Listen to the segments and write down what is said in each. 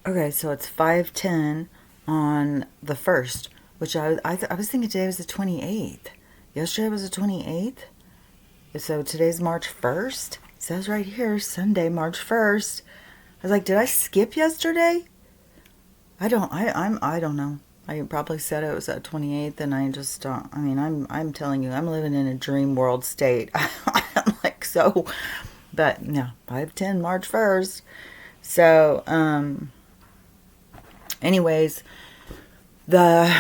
Okay, so it's 5:10 on the 1st, which I was thinking today was the 28th. Yesterday was the 28th. So today's March 1st. It says right here, Sunday, March 1st. I was like, did I skip yesterday? I don't know. I probably said it was the 28th, and I just I mean, I'm telling you, I'm living in a dream world state. I'm like, so, but yeah, 5:10 March 1st. So, anyways, the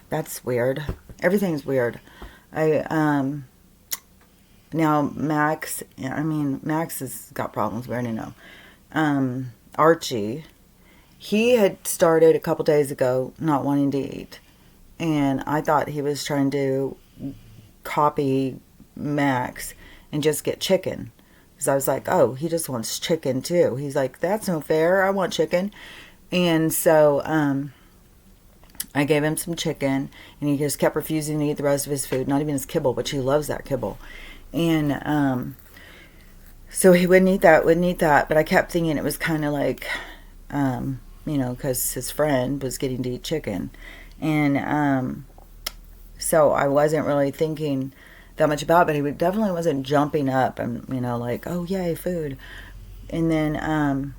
that's weird. Everything's weird. I Now Max, I mean, Max has got problems. We already know. Archie, he had started a couple days ago not wanting to eat, and I thought he was trying to copy Max and just get chicken. Because I was like, oh, he just wants chicken too. He's like, that's no fair. I want chicken. And so I gave him some chicken, and he just kept refusing to eat the rest of his food, not even his kibble, which he loves that kibble. And so he wouldn't eat that. But I kept thinking it was kind of like, because his friend was getting to eat chicken. And so I wasn't really thinking that much about it, but he definitely wasn't jumping up and, like, oh, yay, food. And then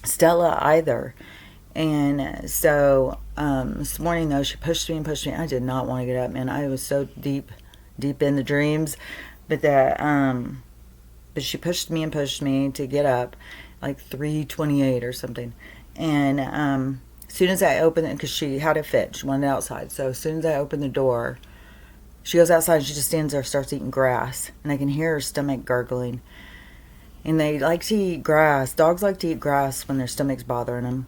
Stella either. And so this morning, though, she pushed me and pushed me. I did not want to get up, man. I was so deep in the dreams. But she pushed me and pushed me to get up, like 3:28 or something. And as soon as I opened it, because she had a fit, she wanted it outside. So as soon as I opened the door, she goes outside and she just stands there, starts eating grass. And I can hear her stomach gurgling. And they like to eat grass. Dogs like to eat grass when their stomach's bothering them,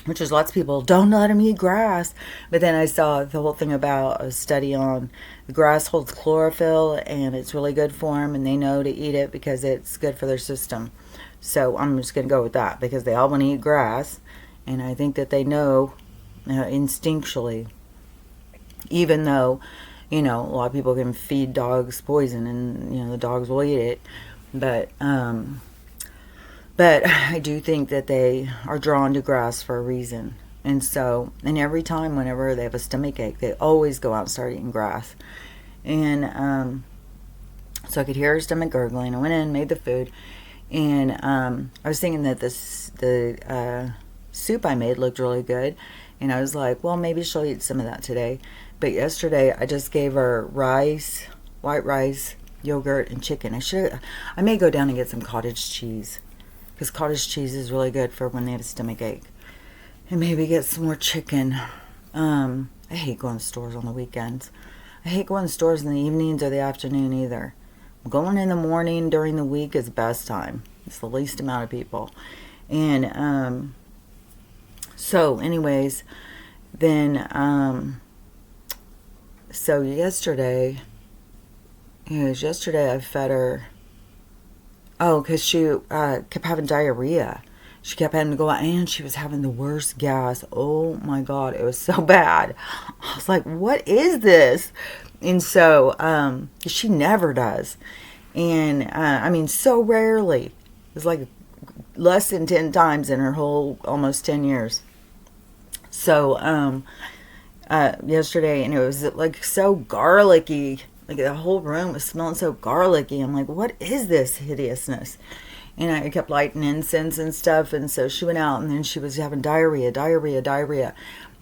which is lots of people don't let them eat grass. But then I saw the whole thing about a study on the grass holds chlorophyll and it's really good for them, and they know to eat it because it's good for their system. So I'm just going to go with that because they all want to eat grass, and I think that they know instinctually, even though a lot of people can feed dogs poison and the dogs will eat it, but I do think that they are drawn to grass for a reason. And so, and every time, whenever they have a stomach ache, they always go out and start eating grass. And so I could hear her stomach gurgling. I went in, made the food, and I was thinking that the soup I made looked really good. And I was like, well, maybe she'll eat some of that today. But yesterday, I just gave her rice, white rice, yogurt, and chicken. I may go down and get some cottage cheese, because cottage cheese is really good for when they have a stomach ache. And maybe get some more chicken. I hate going to stores on the weekends. I hate going to stores in the evenings or the afternoon either. Going in the morning during the week is the best time. It's the least amount of people. And so anyways, then so yesterday I fed her. Oh, because she kept having diarrhea. She kept having to go out, and she was having the worst gas. Oh my God, it was so bad. I was like, what is this? And so, she never does. And, I mean, so rarely. It's like less than 10 times in her whole almost 10 years. So, yesterday, and it was like so garlicky. Like the whole room was smelling so garlicky. I'm like, what is this hideousness? And I kept lighting incense and stuff. And so she went out, and then she was having diarrhea.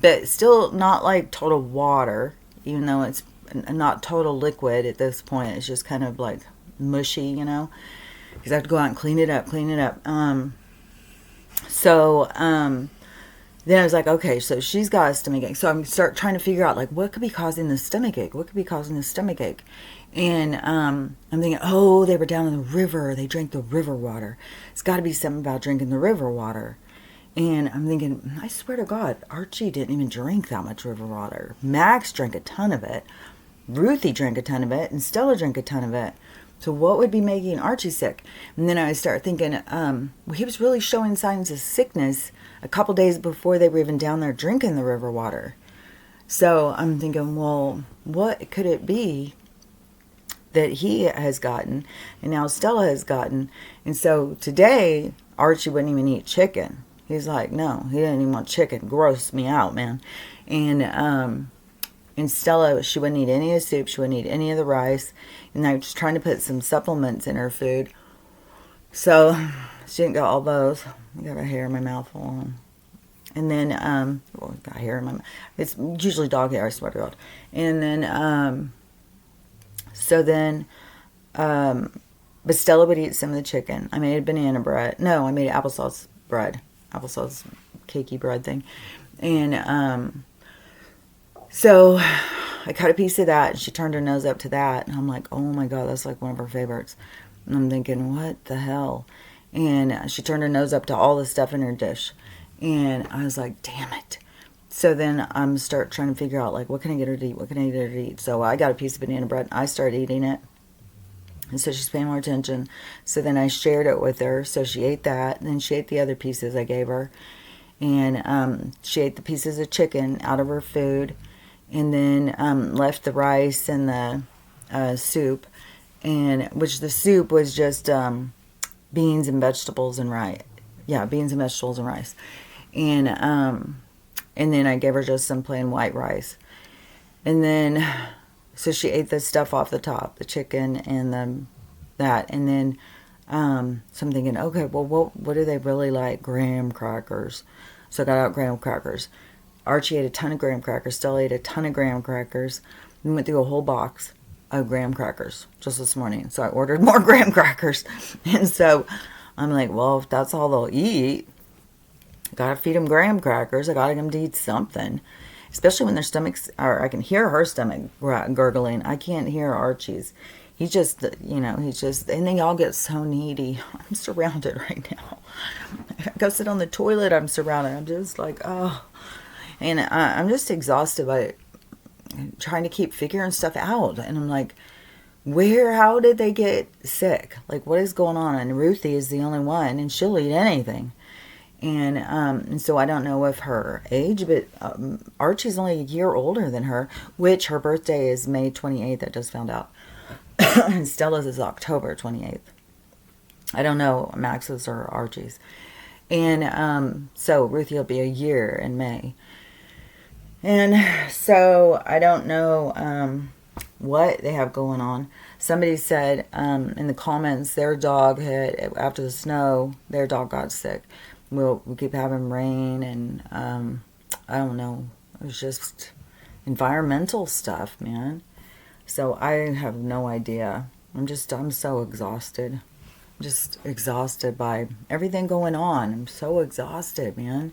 But still not like total water, even though it's not total liquid at this point. It's just kind of like mushy, because I have to go out and clean it up. So, then I was like, okay, so she's got a stomach ache. So I'm start trying to figure out, like, what could be causing the stomach ache? And I'm thinking, oh, they were down in the river. They drank the river water. It's got to be something about drinking the river water. And I'm thinking, I swear to God, Archie didn't even drink that much river water. Max drank a ton of it. Ruthie drank a ton of it. And Stella drank a ton of it. So what would be making Archie sick? And then I start thinking, he was really showing signs of sickness a couple days before they were even down there drinking the river water. So I'm thinking, well, what could it be that he has gotten and now Stella has gotten? And so today, Archie wouldn't even eat chicken. He's like, no, he didn't even want chicken. Grossed me out, man. And Stella, she wouldn't eat any of the soup. She wouldn't eat any of the rice. And I was trying to put some supplements in her food. So she didn't get all those. I got a hair in my mouth. And then, well, got hair in my mouth. It's usually dog hair, I swear to God. And then, but Stella would eat some of the chicken. I made banana bread. No, I made applesauce bread. Applesauce cakey bread thing. And, so I cut a piece of that, and she turned her nose up to that, and I'm like, oh my God, that's like one of her favorites. And I'm thinking, what the hell? And she turned her nose up to all the stuff in her dish, and I was like, damn it. So then I'm start trying to figure out, like, what can I get her to eat? What can I get her to eat? So I got a piece of banana bread, and I started eating it. And so she's paying more attention. So then I shared it with her, so she ate that, and then she ate the other pieces I gave her. And she ate the pieces of chicken out of her food, and then left the rice and the soup, and which the soup was just beans and vegetables and rice. Yeah, beans and vegetables and rice. And then I gave her just some plain white rice. And then, so she ate the stuff off the top, the chicken and that. And then, so I'm thinking, okay, well, what do they really like? Graham crackers. So I got out graham crackers. Archie ate a ton of graham crackers. Stella ate a ton of graham crackers. We went through a whole box of graham crackers just this morning. So I ordered more graham crackers. And so I'm like, well, if that's all they'll eat, I gotta feed them graham crackers. I gotta get them to eat something. Especially when their stomachs are, I can hear her stomach gurgling. I can't hear Archie's. He's just, and they all get so needy. I'm surrounded right now. I go sit on the toilet, I'm surrounded. I'm just like, oh. And I'm just exhausted by trying to keep figuring stuff out. And I'm like, how did they get sick? Like, what is going on? And Ruthie is the only one, and she'll eat anything. And so I don't know if her age, but Archie's only a year older than her, which her birthday is May 28th. I just found out. And Stella's is October 28th. I don't know Max's or Archie's. And so Ruthie will be a year in May. And so I don't know what they have going on. Somebody said in the comments their dog had, after the snow, their dog got sick. We keep having rain, and I don't know. It was just environmental stuff, man. So I have no idea. I'm so exhausted. Just exhausted by everything going on. I'm so exhausted, man.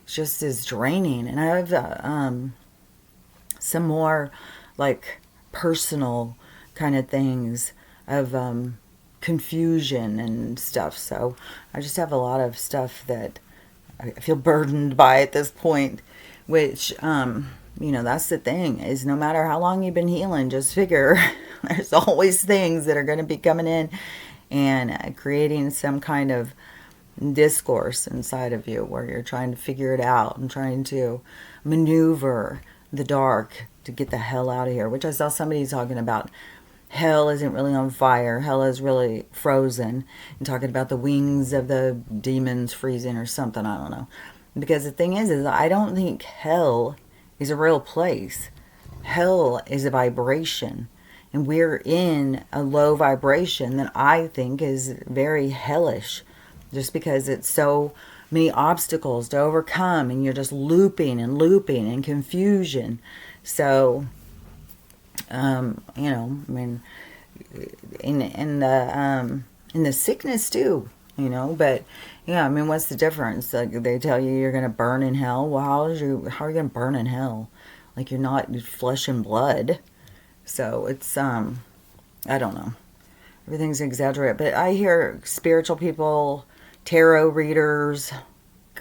It just is draining. And I have some more like personal kind of things of confusion and stuff. So I just have a lot of stuff that I feel burdened by at this point, which that's the thing, is no matter how long you've been healing, just figure there's always things that are going to be coming in and creating some kind of discourse inside of you where you're trying to figure it out and trying to maneuver the dark to get the hell out of here, which I saw somebody talking about. Hell isn't really on fire. Hell is really frozen. And talking about the wings of the demons freezing or something. I don't know. Because the thing is I don't think hell is a real place. Hell is a vibration. And we're in a low vibration that I think is very hellish. Just because it's so many obstacles to overcome. And you're just looping and confusion. So... in the sickness too, but yeah, what's the difference? Like, they tell you you're going to burn in hell. Well, how are you going to burn in hell? Like, you're not flesh and blood. So it's, I don't know. Everything's exaggerated, but I hear spiritual people, tarot readers,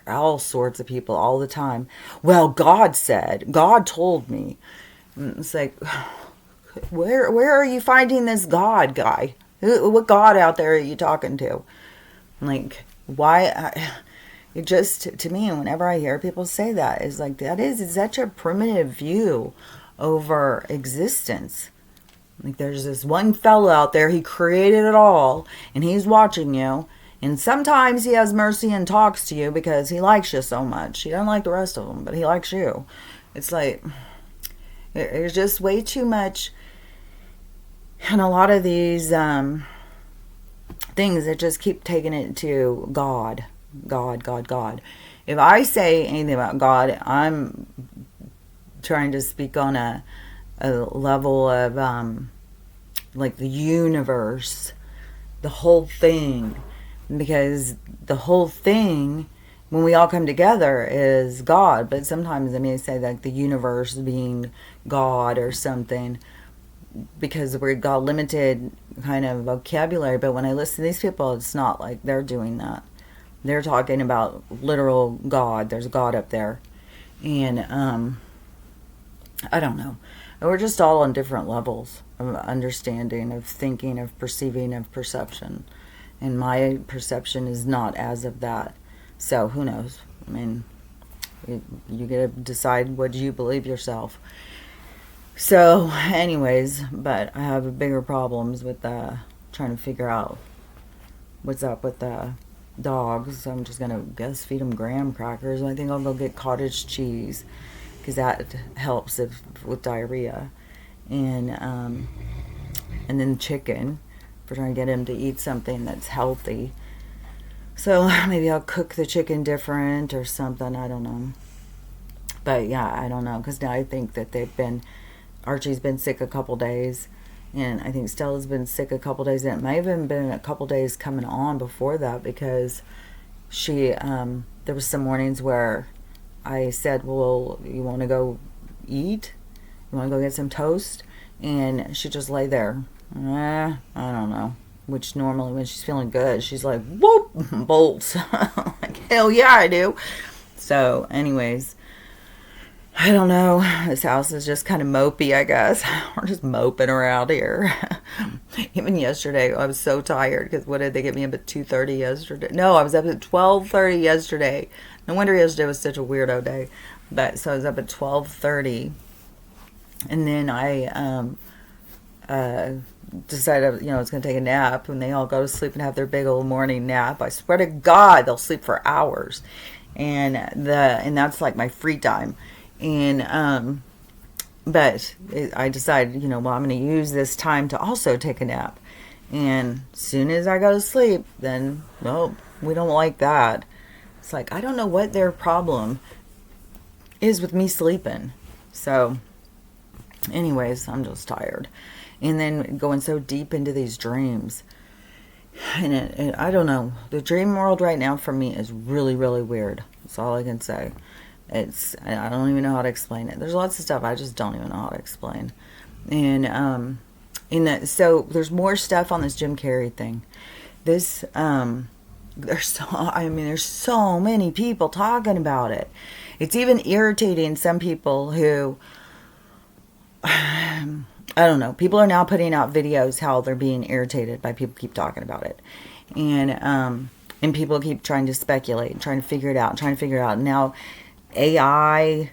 all sorts of people all the time. Well, God told me. It's like, where are you finding this God guy? What God out there are you talking to? Like, why? It just, to me, whenever I hear people say that, it's like, is such a primitive view over existence. Like, there's this one fellow out there, he created it all, and he's watching you, And sometimes he has mercy and talks to you because he likes you so much. He doesn't like the rest of them, but he likes you. It's like, there's just way too much. And a lot of these things that just keep taking it to God. God, God, God. If I say anything about God, I'm trying to speak on a level of like the universe, the whole thing. Because the whole thing, when we all come together, is God. But sometimes I may say like the universe being God or something, because we've got limited kind of vocabulary. But when I listen to these people, it's not like they're doing that. They're talking about literal God. There's God up there. And I don't know. We're just all on different levels of understanding, of thinking, of perceiving, of perception. And my perception is not as of that. So who knows? I mean, you get to decide what you believe yourself. So anyways, but I have bigger problems with trying to figure out what's up with the dogs. So I'm just going to guess feed them graham crackers. I think I'll go get cottage cheese because that helps with diarrhea. And then chicken. For trying to get him to eat something that's healthy. So maybe I'll cook the chicken different or something. I don't know. But yeah, I don't know. Because now I think that Archie's been sick a couple days. And I think Stella's been sick a couple days. And it may have even been a couple days coming on before that. Because there was some mornings where I said, well, you want to go eat? You want to go get some toast? And she just lay there. I don't know. Which normally when she's feeling good, she's like, whoop, bolts. Like, hell yeah, I do. So, anyways, I don't know. This house is just kind of mopey, I guess. We're just moping around here. Even yesterday, I was so tired because what did they get me up at 2:30 yesterday? No, I was up at 12:30 yesterday. No wonder yesterday was such a weirdo day. But so I was up at 12:30, and then I decided, I was going to take a nap, and they all go to sleep and have their big old morning nap. I swear to God, they'll sleep for hours, and that's like my free time. And but I decided, well, I'm going to use this time to also take a nap. And as soon as I go to sleep, then no, we don't like that. It's like I don't know what their problem is with me sleeping. So, anyways, I'm just tired. And then going so deep into these dreams. And I don't know. The dream world right now for me is really, really weird. That's all I can say. I don't even know how to explain it. There's lots of stuff I just don't even know how to explain. And so there's more stuff on this Jim Carrey thing. There's so many people talking about it. It's even irritating some people who I don't know. People are now putting out videos how they're being irritated by people keep talking about it. And people keep trying to speculate, trying to figure it out, Now AI,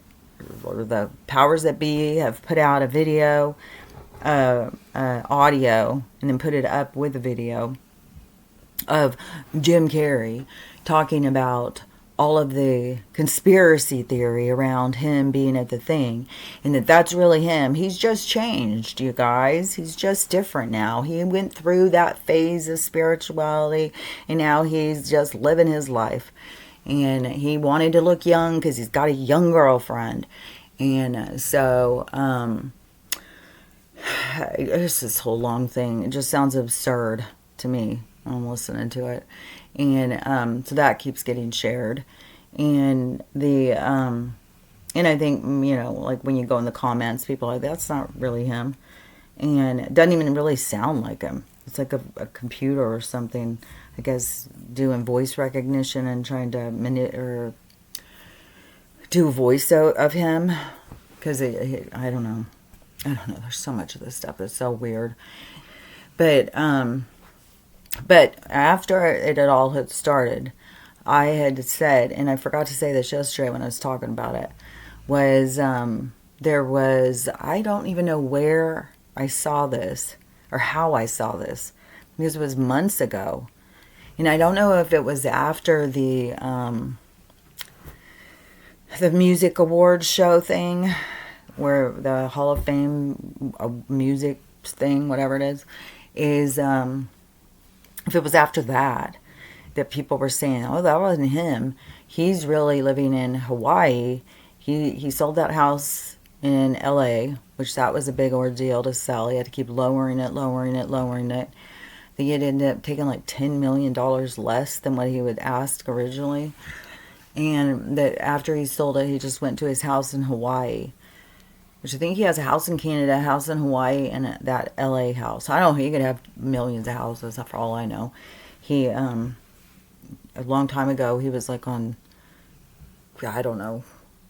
or the powers that be, have put out a video, audio, and then put it up with a video of Jim Carrey talking about all of the conspiracy theory around him being at the thing, and that's really him. He's just changed, you guys. He's just different now. He went through that phase of spirituality, and now he's just living his life. And he wanted to look young because he's got a young girlfriend. And so it's this whole long thing. It just sounds absurd to me. I'm listening to it. And so that keeps getting shared. And and I think, like when you go in the comments, people are like, that's not really him. And it doesn't even really sound like him. It's like a computer or something, I guess, doing voice recognition and trying to do a voice of him. Because I don't know. There's so much of this stuff that's so weird. But after it all had started, I had said, and I forgot to say this yesterday when I was talking about it, was there was, I don't even know where I saw this or how I saw this, because it was months ago. And I don't know if it was after the music awards show thing, where the Hall of Fame music thing, whatever it is if it was after that people were saying, oh, that wasn't him. He's really living in Hawaii. He sold that house in LA, which that was a big ordeal to sell. He had to keep lowering it. I think it ended up taking like $10 million less than what he would ask originally. And that after he sold it, he just went to his house in Hawaii, which I think he has a house in Canada, a house in Hawaii, and that LA house. I don't know, he could have millions of houses for all I know. He, a long time ago, he was like on, I don't know,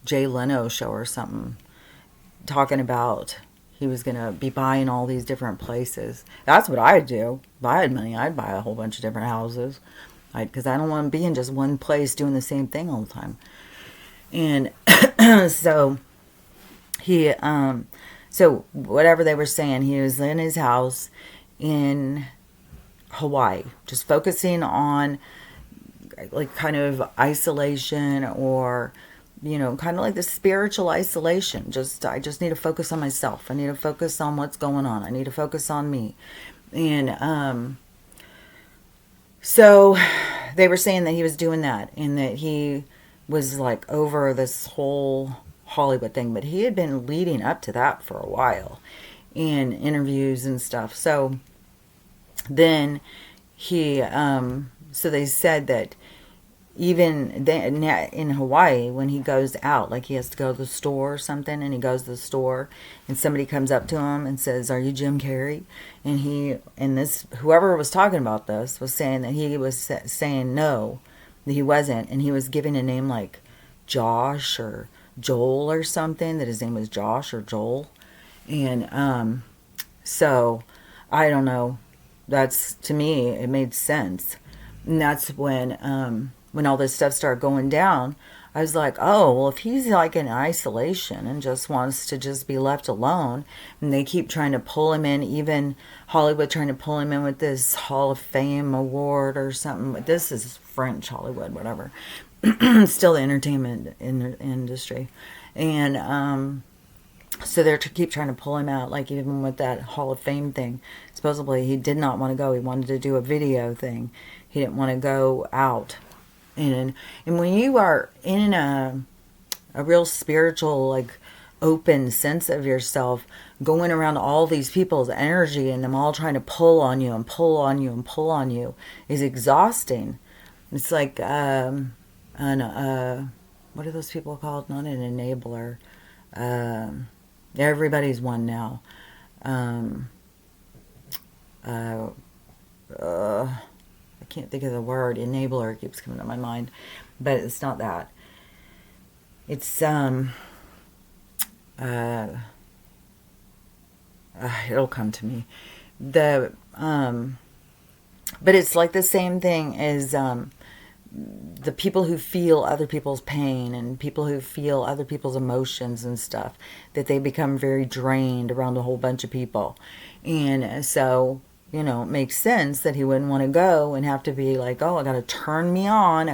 Jay Leno's show or something, talking about he was going to be buying all these different places. That's what I'd do. If I had money, I'd buy a whole bunch of different houses. Because I don't want to be in just one place doing the same thing all the time. And so he, so whatever they were saying, he was in his house in Hawaii, just focusing on like kind of isolation, or kind of like the spiritual isolation. I just need to focus on myself. I need to focus on what's going on. I need to focus on me. And so they were saying that he was doing that, and that he was like over this whole Hollywood thing, but he had been leading up to that for a while in interviews and stuff. So then he, so they said that even then in Hawaii, when he goes out, like he has to go to the store or something, and he goes to the store and somebody comes up to him and says, "Are you Jim Carrey?" And this, whoever was talking about this was saying that he was saying no, that he wasn't, and he was giving a name like Josh or Joel or something, that his name was Josh or Joel. And so I don't know, that's, to me, it made sense. And that's when all this stuff started going down, I was like, oh, well, if he's like in isolation and just wants to just be left alone, and they keep trying to pull him in, even Hollywood trying to pull him in with this Hall of Fame award or something, but this is French Hollywood, whatever, still the entertainment industry. And so they're keep trying to pull him out, like even with that Hall of Fame thing. Supposedly he did not want to go. He wanted to do a video thing. He didn't want to go out. And when you are in a real spiritual, like, open sense of yourself, going around all these people's energy and them all trying to pull on you and pull on you and pull on you is exhausting. It's like, what are those people called? Not an enabler. Everybody's one now. I can't think of the word. Enabler keeps coming to my mind, but it's not that. It's it'll come to me. But it's like the same thing as the people who feel other people's pain and people who feel other people's emotions and stuff, that they become very drained around a whole bunch of people. And so, it makes sense that he wouldn't want to go and have to be like, oh, I got to turn on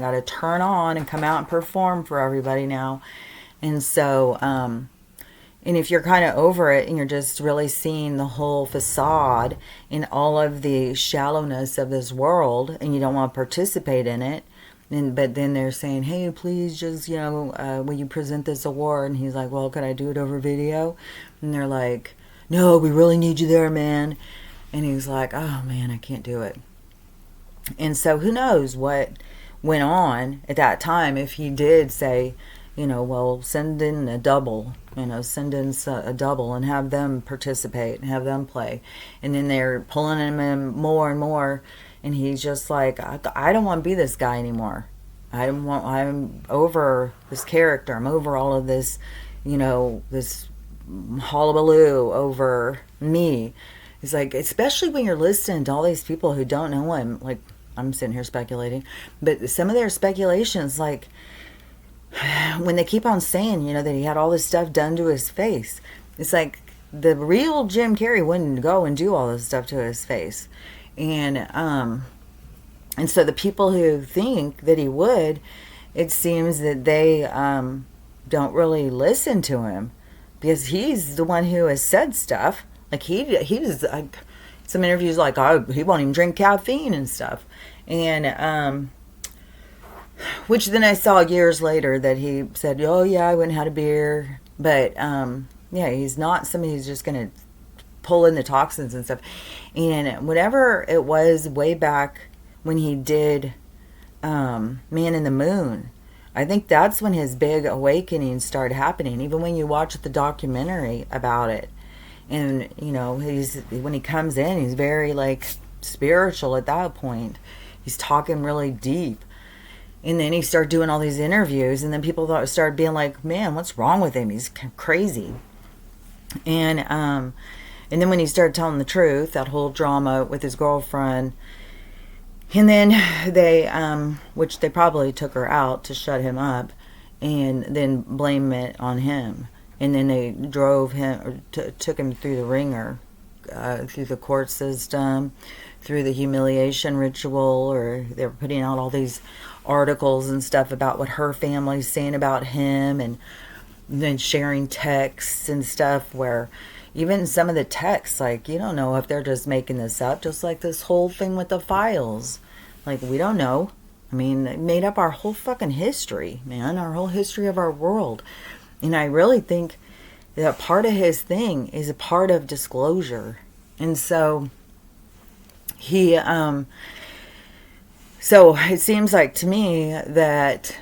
and come out and perform for everybody now. And so, and if you're kind of over it and you're just really seeing the whole facade in all of the shallowness of this world, and you don't want to participate in it, but then they're saying, hey, please just, will you present this award? And he's like, well, could I do it over video? And they're like, no, we really need you there, man. And he's like, oh, man, I can't do it. And so who knows what went on at that time, if he did say, well, send in a double, send in a double and have them participate and have them play. And then they're pulling him in more and more. And he's just like, I don't want to be this guy anymore. I'm over this character. I'm over all of this, this hullabaloo over me. He's like, especially when you're listening to all these people who don't know him. Like, I'm sitting here speculating. But some of their speculations, like, when they keep on saying, that he had all this stuff done to his face. It's like, the real Jim Carrey wouldn't go and do all this stuff to his face. And And so the people who think that he would, it seems that they don't really listen to him, because he's the one who has said stuff. Like he was like, some interviews like, oh, he won't even drink caffeine and stuff. And which then I saw years later that he said, oh yeah, I went and had a beer. But yeah, he's not somebody who's just going to pull in the toxins and stuff. And whatever it was way back when he did Man in the Moon, I think that's when his big awakening started happening. Even when you watch the documentary about it, and you know, when he comes in, he's very like spiritual at that point. He's talking really deep. And then he started doing all these interviews, and then people started being like, man, what's wrong with him? He's crazy. And then when he started telling the truth, that whole drama with his girlfriend, and then they, which they probably took her out to shut him up, and then blame it on him. And then they drove him, or took him through the ringer, through the court system, through the humiliation ritual, or they were putting out all these articles and stuff about what her family's saying about him, and then sharing texts and stuff where even some of the texts, like, you don't know if they're just making this up, just like this whole thing with the files. Like, we don't know. I mean, it made up our whole fucking history, man, our whole history of our world. And I really think that part of his thing is a part of disclosure. And so he, so it seems like to me that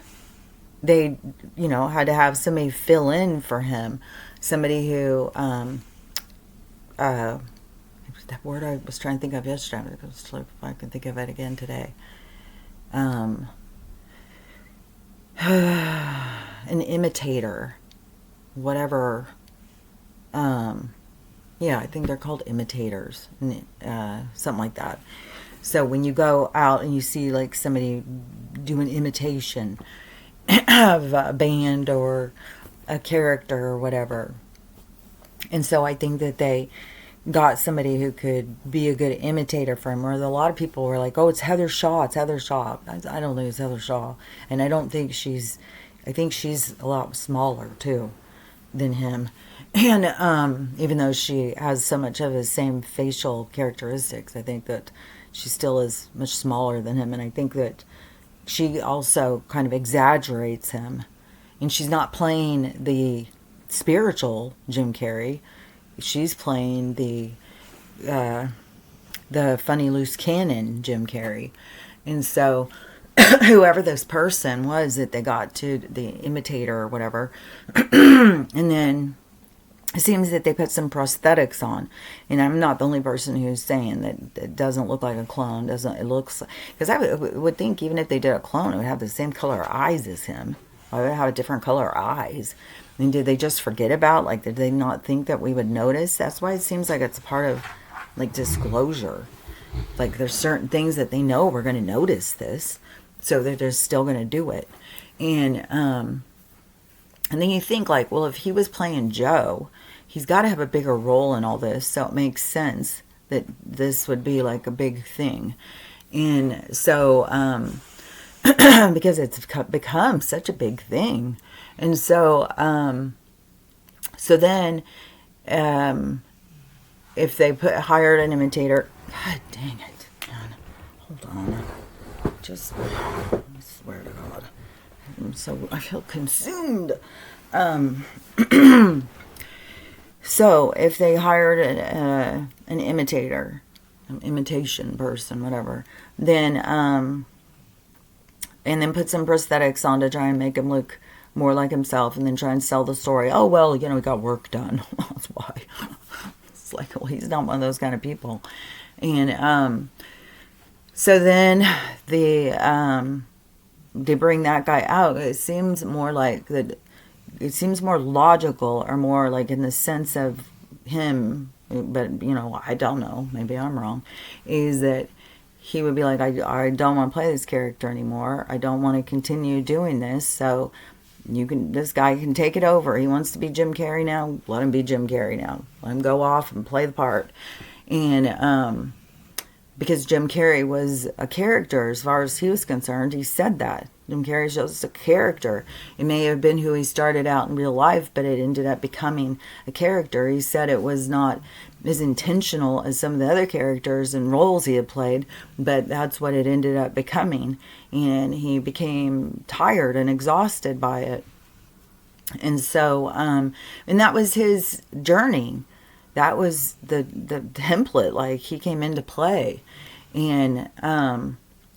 they, you know, had to have somebody fill in for him. Somebody who, that word I was trying to think of yesterday, if I can think of it again today. An imitator, whatever. Yeah, I think they're called imitators, something like that. So when you go out and you see like somebody do an imitation of a band or a character or whatever, and so I think that they got somebody who could be a good imitator for him. Where a lot of people were like, oh, it's Heather Shaw, it's Heather Shaw. I don't think it's Heather Shaw. And I don't think I think she's a lot smaller too than him. And even though she has so much of his same facial characteristics, I think that she still is much smaller than him. And I think that she also kind of exaggerates him. And she's not playing the spiritual Jim Carrey. She's playing the funny loose cannon Jim Carrey. And so whoever this person was that they got to, the imitator or whatever, and then it seems that they put some prosthetics on. And I'm not the only person who's saying that it doesn't look like a clone. It looks, because I would think even if they did a clone, it would have the same color eyes as him. Or it would have a different color eyes. I mean, did they just forget about, like, did they not think that we would notice? That's why it seems like it's a part of, like, disclosure. Like, there's certain things that they know we're going to notice this, so they're just still going to do it. And then you think, like, well, if he was playing Joe, he's got to have a bigger role in all this, so it makes sense that this would be, like, a big thing. And so, because it's become such a big thing. And so, so then, if they hired an imitator, God dang it, man, hold on, I swear to God, I feel consumed. So if they hired an imitator, an imitation person, whatever, then, and then put some prosthetics on to try and make him look more like himself, and then try and sell the story. Oh, well, you know, he got work done. That's why. It's like, well, he's not one of those kind of people. And so then they bring that guy out. It seems more like that. It seems more logical, or more like in the sense of him. But you know, I don't know. Maybe I'm wrong. Is that he would be like, I don't want to play this character anymore. I don't want to continue doing this. So this guy can take it over. He wants to be Jim Carrey now. Let him be Jim Carrey now. Let him go off and play the part. And because Jim Carrey was a character as far as he was concerned. He said that. Jim Carrey's just a character. It may have been who he started out in real life, but it ended up becoming a character. He said it was not as intentional as some of the other characters and roles he had played, but that's what it ended up becoming. And he became tired and exhausted by it. And so, and that was his journey. That was the template, like he came into play. And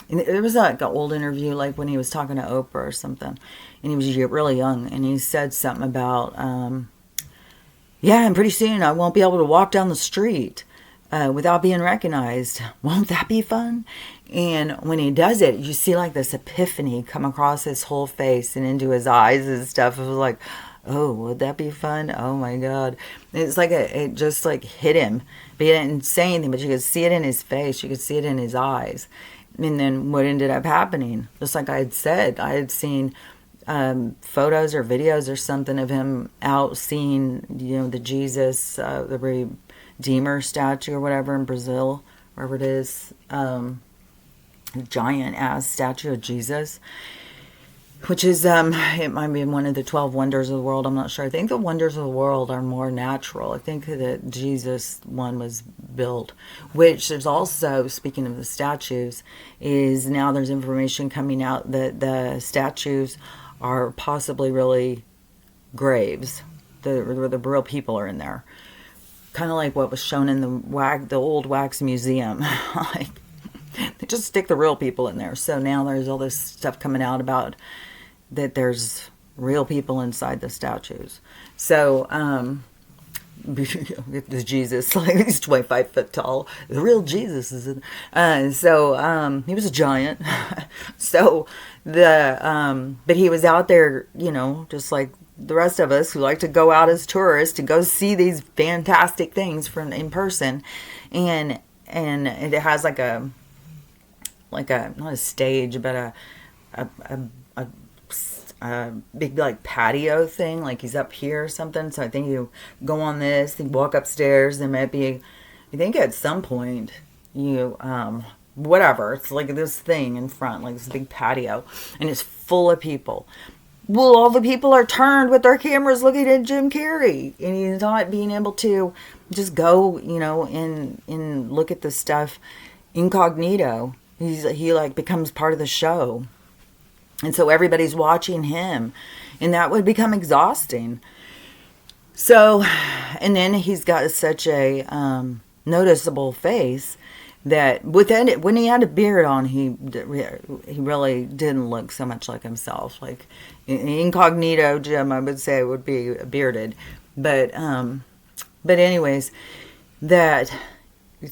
there was like an old interview, like when he was talking to Oprah or something, and he was really young, and he said something about, yeah, and pretty soon I won't be able to walk down the street without being recognized. Won't that be fun? And when he does it, you see like this epiphany come across his whole face and into his eyes and stuff. It was like, oh, would that be fun? Oh my God. It's like it just like hit him. But he didn't say anything, but you could see it in his face. You could see it in his eyes. And then what ended up happening, just like I had said, I had seen photos or videos or something of him out seeing, the Jesus, the Redeemer statue or whatever in Brazil, wherever it is, giant ass statue of Jesus, which is, it might be one of the 12 wonders of the world. I'm not sure. I think the wonders of the world are more natural. I think that Jesus one was built, which there's also, speaking of the statues, is now there's information coming out that the statues are possibly really graves. The real people are in there. Kind of like what was shown in the old wax museum. Like, they just stick the real people in there. So now there's all this stuff coming out about that there's real people inside the statues. So, the Jesus, like he's 25 foot tall. The real Jesus is in. He was a giant. So but he was out there, just like the rest of us who like to go out as tourists to go see these fantastic things in person, and it has like a not a stage, but a big like patio thing, like he's up here or something. So I think you go on this, you walk upstairs, there might be, I think at some point you whatever, it's like this thing in front, like this big patio, and it's full of people. Well, all the people are turned with their cameras looking at Jim Carrey, and he's not being able to just go, and look at the stuff incognito. He like becomes part of the show. And so everybody's watching him, and that would become exhausting. So, and then he's got such a noticeable face that when he had a beard on, he really didn't look so much like himself. Like incognito Jim, I would say, would be bearded, but anyways, that.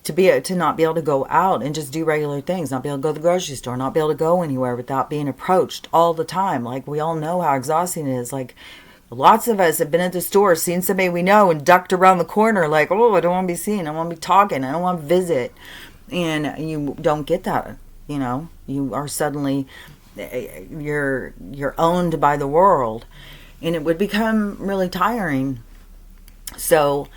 To not be able to go out and just do regular things, not be able to go to the grocery store, not be able to go anywhere without being approached all the time. Like, we all know how exhausting it is. Like, lots of us have been at the store, seen somebody we know, and ducked around the corner like, oh, I don't want to be seen. I want to be talking. I don't want to visit. And you don't get that, You are suddenly, you're owned by the world. And it would become really tiring. So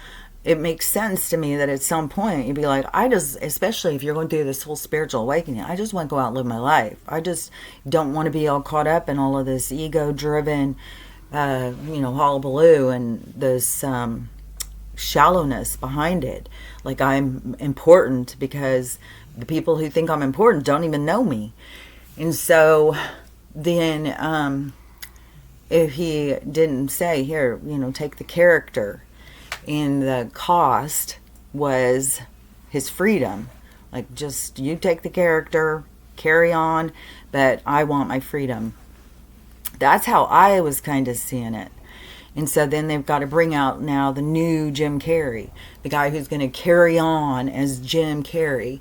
it makes sense to me that at some point you'd be like, especially if you're going through this whole spiritual awakening, I just want to go out and live my life. I just don't want to be all caught up in all of this ego-driven, hullabaloo and this shallowness behind it. Like, I'm important because the people who think I'm important don't even know me. And so then if he didn't say, here, take the character, and the cost was his freedom. Like, just, you take the character, carry on, but I want my freedom. That's how I was kind of seeing it. And so then they've got to bring out now the new Jim Carrey, the guy who's going to carry on as Jim Carrey,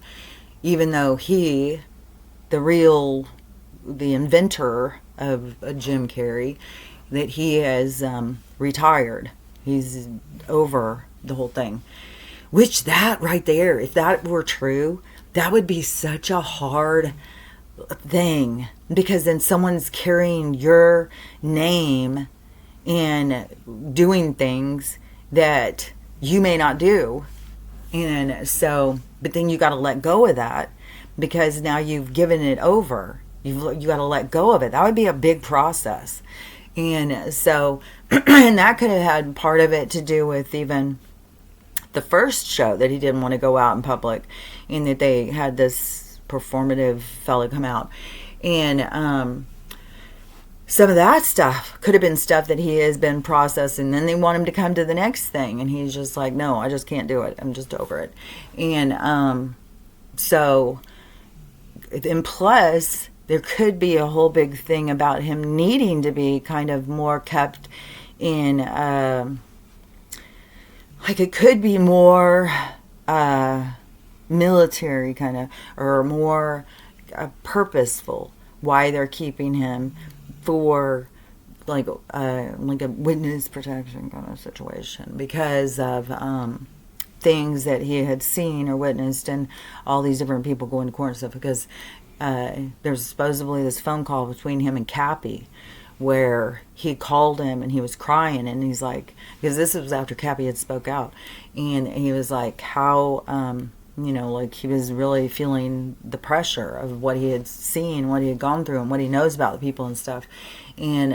even though the inventor of Jim Carrey, that he has retired. He's over the whole thing. Which, that right there, if that were true, that would be such a hard thing. Because then someone's carrying your name and doing things that you may not do. And so, but then you got to let go of that, because now you've given it over. You got to let go of it. That would be a big process. And so, and that could have had part of it to do with even the first show, that he didn't want to go out in public, and that they had this performative fella come out. And some of that stuff could have been stuff that he has been processing. And then they want him to come to the next thing, and he's just like, no, I just can't do it. I'm just over it. And so, and plus, there could be a whole big thing about him needing to be kind of more kept in, like it could be more military kind of, or more purposeful, why they're keeping him, for like a witness protection kind of situation, because of things that he had seen or witnessed, and all these different people going to court and stuff. Because there's supposedly this phone call between him and Cappy, where he called him and he was crying, and he's like, because this was after Cappy had spoke out, and he was like, how like he was really feeling the pressure of what he had seen, what he had gone through, and what he knows about the people and stuff, and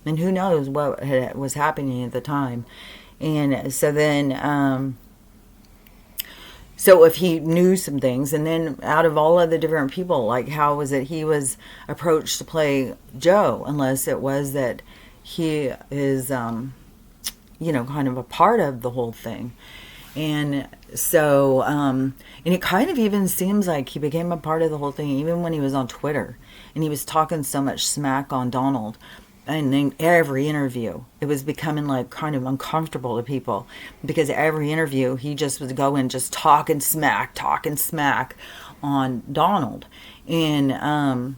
who knows what was happening at the time. And so then so if he knew some things, and then out of all of the different people, like how was it he was approached to play Joe, unless it was that he is, kind of a part of the whole thing. And so, and it kind of even seems like he became a part of the whole thing, even when he was on Twitter, and he was talking so much smack on Donald. And in every interview, it was becoming like kind of uncomfortable to people, because every interview he just would go and just talking smack on Donald. And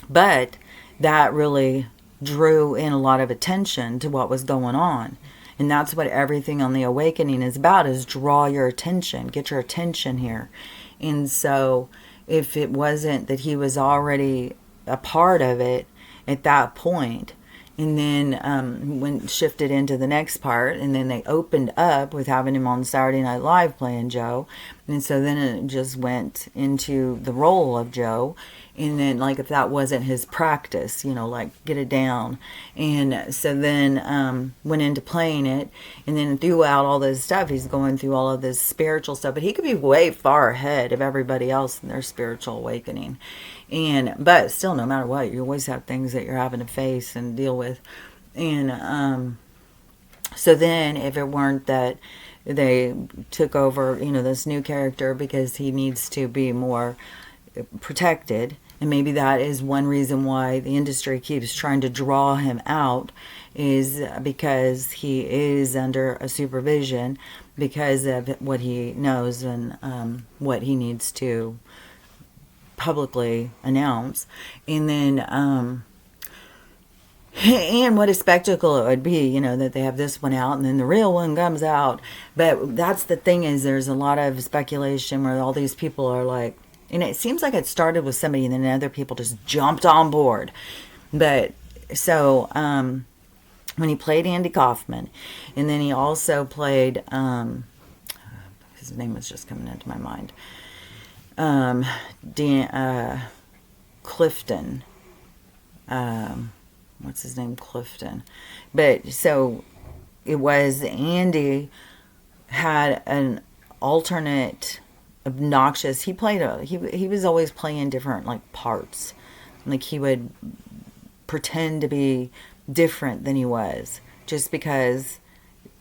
but that really drew in a lot of attention to what was going on. And that's what everything on the Awakening is about, is draw your attention, get your attention here. And so if it wasn't that he was already a part of it at that point, and then when shifted into the next part, and then they opened up with having him on Saturday Night Live playing Joe, and so then it just went into the role of Joe. And then, like, if that wasn't his practice, like, get it down. And so then went into playing it. And then throughout all this stuff, he's going through all of this spiritual stuff. But he could be way far ahead of everybody else in their spiritual awakening. But still, no matter what, you always have things that you're having to face and deal with. And so then, if it weren't that they took over, this new character, because he needs to be more protected, and maybe that is one reason why the industry keeps trying to draw him out, is because he is under a supervision, because of what he knows and what he needs to publicly announce. And then and what a spectacle it would be, that they have this one out and then the real one comes out. But that's the thing, is there's a lot of speculation where all these people are like, and it seems like it started with somebody and then other people just jumped on board. But so when he played Andy Kaufman, and then he also played, his name was just coming into my mind, Clifton. What's his name? Clifton. But so it was, Andy had an alternate obnoxious, he was always playing different like parts, like he would pretend to be different than he was, just because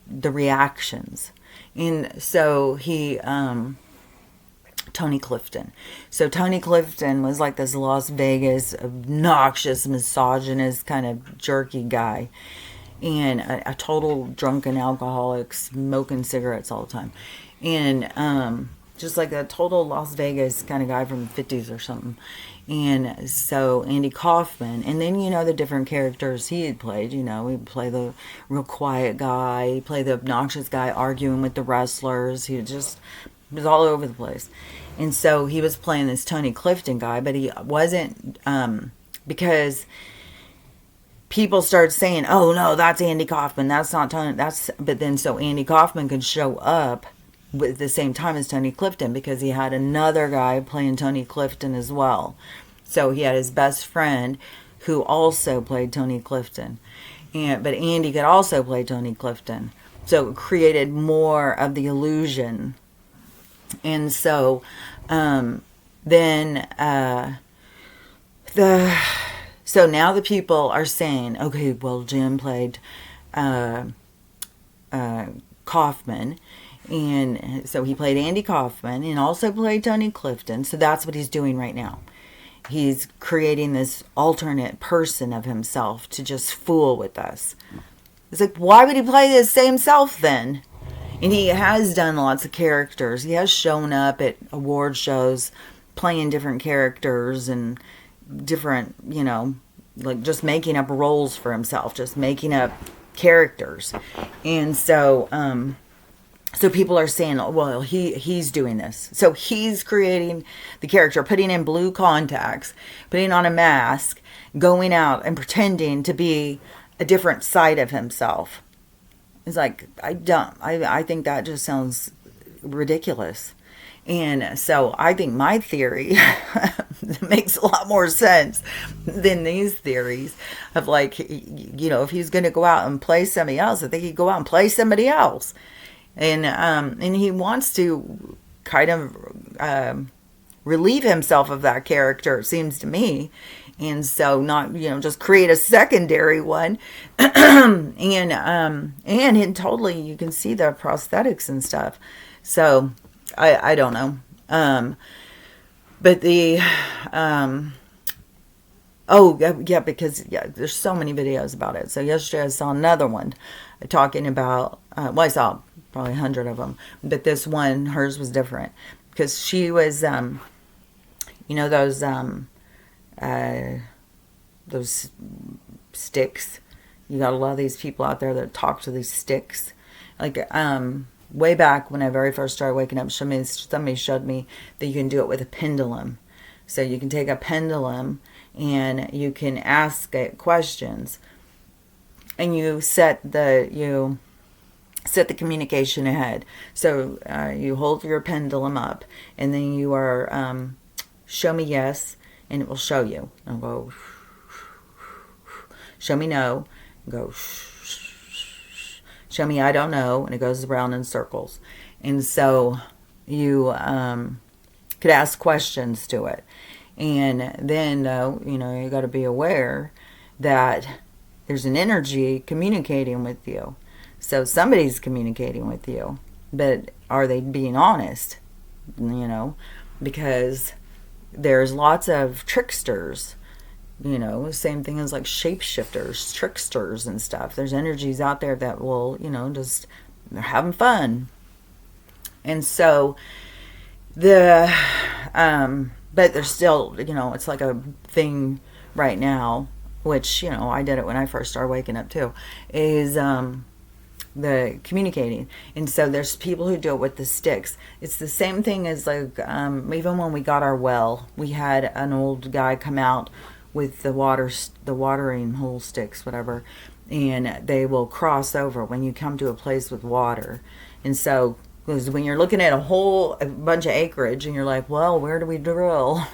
the reactions. And so he Tony Clifton. So Tony Clifton was like this Las Vegas obnoxious misogynist kind of jerky guy, and a total drunken alcoholic, smoking cigarettes all the time, and just like a total Las Vegas kind of guy from the 50s or something. And so Andy Kaufman, and then the different characters he had played, he'd play the real quiet guy, he'd play the obnoxious guy arguing with the wrestlers, he was all over the place. And so he was playing this Tony Clifton guy, but he wasn't, because people started saying, oh no, that's Andy Kaufman, that's not Tony, but then so Andy Kaufman could show up at the same time as Tony Clifton, because he had another guy playing Tony Clifton as well. So he had his best friend who also played Tony Clifton. But Andy could also play Tony Clifton. So it created more of the illusion. And so so now the people are saying, okay, well, Jim played Kaufman, and so he played Andy Kaufman and also played Tony Clifton. So that's what he's doing right now. He's creating this alternate person of himself to just fool with us. It's like, why would he play his same self then? And he has done lots of characters. He has shown up at award shows playing different characters and different, like just making up roles for himself, just making up characters. And so so people are saying, well, he's doing this. So he's creating the character, putting in blue contacts, putting on a mask, going out and pretending to be a different side of himself. It's like, I think that just sounds ridiculous. And so I think my theory makes a lot more sense than these theories of like, if he's going to go out and play somebody else, I think he'd go out and play somebody else. And he wants to kind of relieve himself of that character, it seems to me. And so not, just create a secondary one. and totally, you can see the prosthetics and stuff. So I don't know. But the, because there's so many videos about it. So yesterday I saw another one talking about, I saw probably 100 of them, but this one, hers was different because she was, those sticks. You got a lot of these people out there that talk to these sticks. Like, way back when I very first started waking up, somebody showed me that you can do it with a pendulum. So you can take a pendulum and you can ask it questions, and you set the communication ahead. So you hold your pendulum up, and then you are show me yes, and it will show you. I'll go show me no, and go show me I don't know, and it goes around in circles. And so you could ask questions to it. And then, you got to be aware that there's an energy communicating with you. So somebody's communicating with you, but are they being honest? Because there's lots of tricksters, same thing as like shapeshifters, tricksters and stuff. There's energies out there that will, just, they're having fun. And so but there's still, it's like a thing right now, which, I did it when I first started waking up too, is the communicating. And so there's people who do it with the sticks. It's the same thing as like, even when we got our well, we had an old guy come out with the watering hole sticks, whatever, and they will cross over when you come to a place with water. And so, because when you're looking at a bunch of acreage and you're like, well, where do we drill?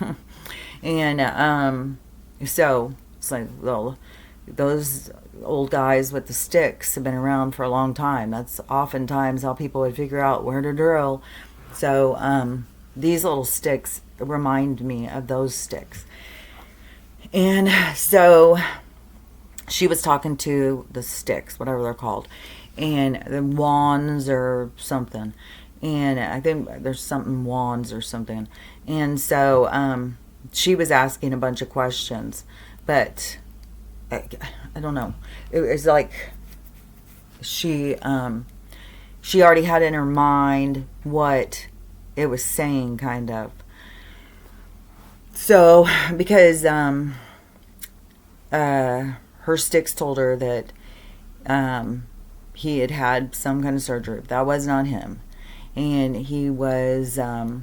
And so it's like, well, those old guys with the sticks have been around for a long time. That's oftentimes how people would figure out where to drill. So these little sticks remind me of those sticks. And so she was talking to the sticks, whatever they're called, and the wands or something. And I think there's something wands or something. And so she was asking a bunch of questions, but I don't know. It was like she already had in her mind what it was saying, kind of. So, because her sticks told her that he had some kind of surgery. That was not him. And he was, it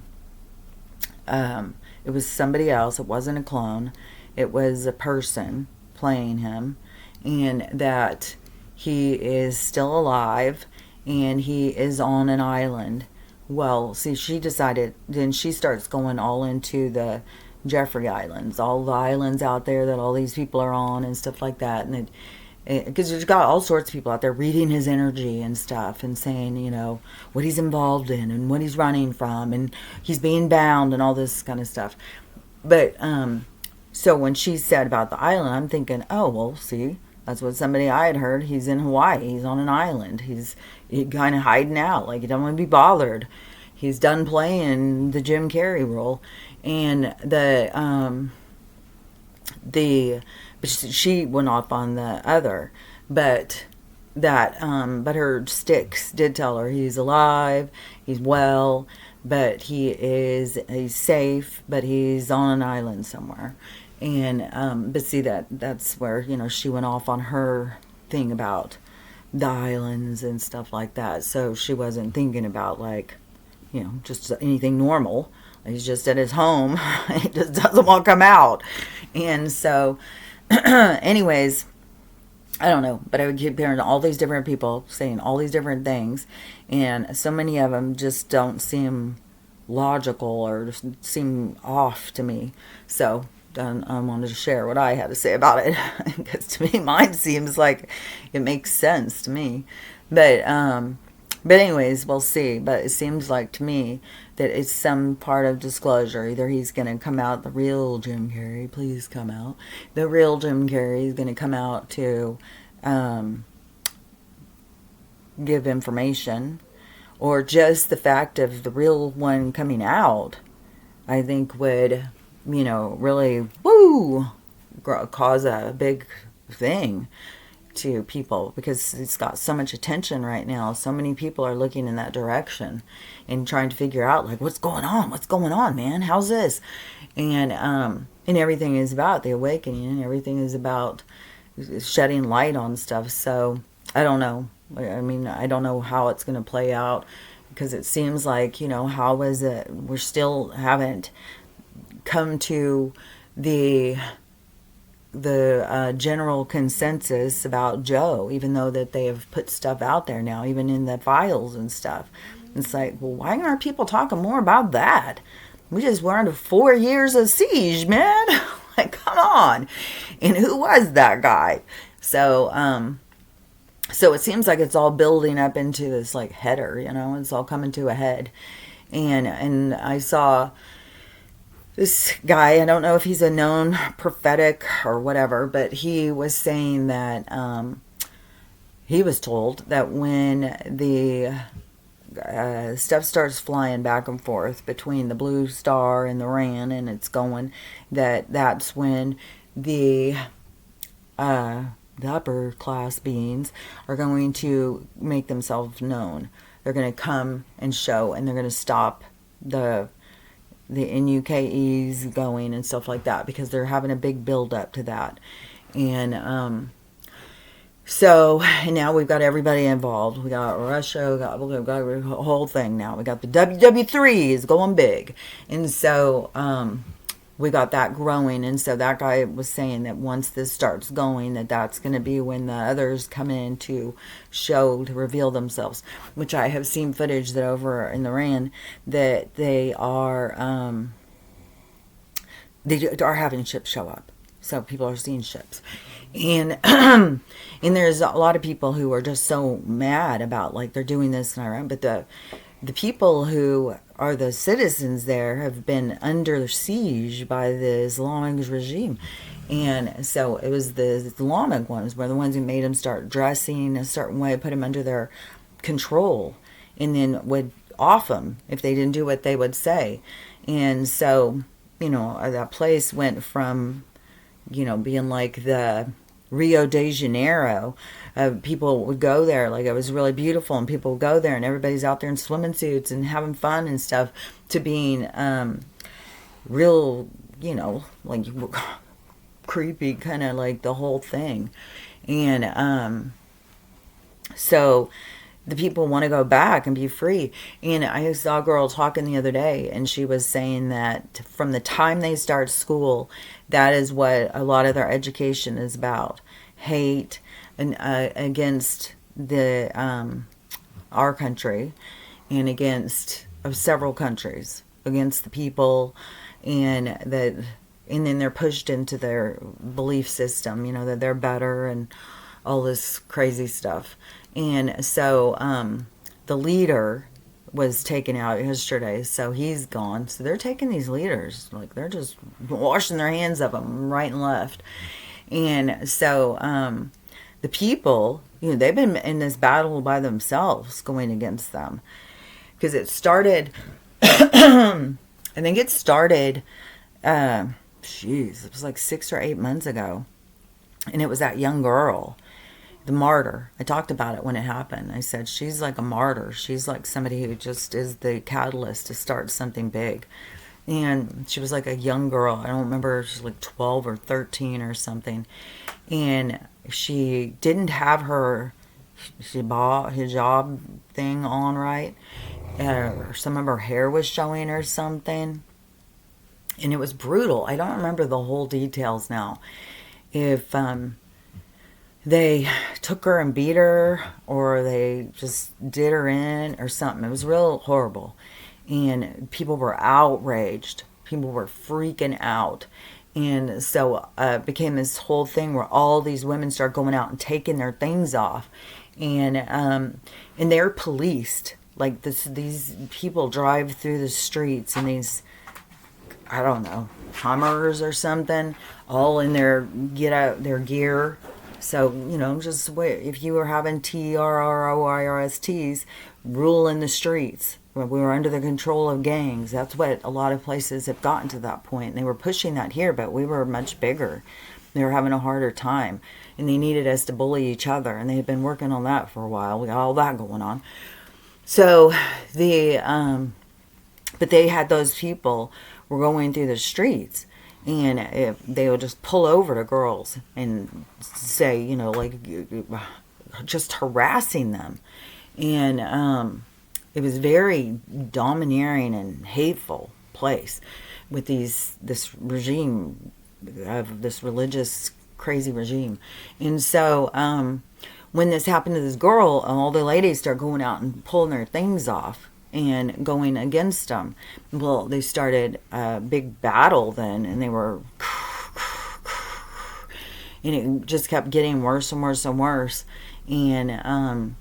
was somebody else. It wasn't a clone. It was a person playing him. And that he is still alive, and he is on an island Well, see, she decided, then she starts going all into the Jeffrey Islands, all the islands out there that all these people are on and stuff like that. And because there's got all sorts of people out there reading his energy and stuff and saying, what he's involved in and what he's running from and he's being bound and all this kind of stuff. But, so when she said about the island, I'm thinking, oh, well, see, that's what somebody I had heard. He's in Hawaii. He's on an island. He's kind of hiding out. Like, he don't want to be bothered. He's done playing the Jim Carrey role. And but she went off on the other. But but her sticks did tell her he's alive, he's well, but he's safe, but he's on an island somewhere. And but see, that's where she went off on her thing about the islands and stuff like that. So she wasn't thinking about like just anything normal. He's just at his home. He just doesn't want to come out. And so anyways, I don't know, but I would keep hearing all these different people saying all these different things, and so many of them just don't seem logical or just seem off to me. So I wanted to share what I had to say about it, because to me, mine seems like it makes sense to me. But anyways, we'll see. But it seems like to me that it's some part of disclosure. Either he's going to come out, the real Jim Carrey, please come out. The real Jim Carrey is going to come out to give information, or just the fact of the real one coming out, I think would, really, cause a big thing to people, because it's got so much attention right now. So many people are looking in that direction and trying to figure out like what's going on, man, how's this? And everything is about the awakening, and everything is about shedding light on stuff. So I don't know. I mean, I don't know how it's going to play out, because it seems like, how is it we're still haven't come to the general consensus about Joe, even though that they have put stuff out there now, even in the files and stuff. It's like, well, why aren't people talking more about that? We just went into 4 years of siege, man. Like, come on. And who was that guy? So, so it seems like it's all building up into this like header, it's all coming to a head. And I saw this guy, I don't know if he's a known prophetic or whatever, but he was saying that he was told that when the stuff starts flying back and forth between the blue star and the Ran, and it's going, that's when the upper class beings are going to make themselves known. They're going to come and show, and they're going to stop the NUKEs going and stuff like that, because they're having a big build up to that. And and now we've got everybody involved. We got Russia, we've got a whole thing now. We got the WW3 is going big. And so we got that growing. And so that guy was saying that once this starts going, that's going to be when the others come in to reveal themselves, which I have seen footage that over in the Ran that they are having ships show up. So people are seeing ships. And and there's a lot of people who are just so mad about like they're doing this and Iran, but the people who are the citizens there have been under siege by the Islamic regime. And so it was the Islamic ones were the ones who made them start dressing a certain way, put them under their control, and then would off them if they didn't do what they would say. And so, that place went from, being like the Rio de Janeiro. People would go there, like it was really beautiful, and people would go there and everybody's out there in swimming suits and having fun and stuff, to being real, like creepy, kind of like the whole thing. And so the people want to go back and be free. And I saw a girl talking the other day, and she was saying that from the time they start school, that is what a lot of their education is about. Hate and against the our country, and against of several countries against the people, and that, and then they're pushed into their belief system, that they're better and all this crazy stuff. And so the leader was taken out yesterday, so he's gone. So they're taking these leaders, like they're just washing their hands of them right and left. And so the people, they've been in this battle by themselves going against them, because it started I think it started it was like 6 or 8 months ago, and it was that young girl, the martyr. I talked about it when it happened. I said she's like a martyr. She's like somebody who just is the catalyst to start something big. And she was like a young girl. I don't remember, she's like 12 or 13 or something. And she didn't have her hijab thing on right. Or some of her hair was showing or something. And it was brutal. I don't remember the whole details now. If they took her and beat her, or they just did her in or something. It was real horrible. And people were outraged. People were freaking out. And so it became this whole thing where all these women started going out and taking their things off. And they're policed. Like these people drive through the streets in these, I don't know, Hummers or something, all in their gear. So, just wait, if you were having TRROIRSTs rule in the streets, we were under the control of gangs. That's what a lot of places have gotten to that point. And they were pushing that here, but we were much bigger. They were having a harder time, and they needed us to bully each other. And they had been working on that for a while. We got all that going on. So but they had those people were going through the streets, and if they would just pull over to girls and say, just harassing them. And it was very domineering and hateful place with this regime of this religious crazy regime. And so when this happened to this girl, all the ladies started going out and pulling their things off and going against them. Well, they started a big battle then, and they were, and it just kept getting worse and worse and worse. And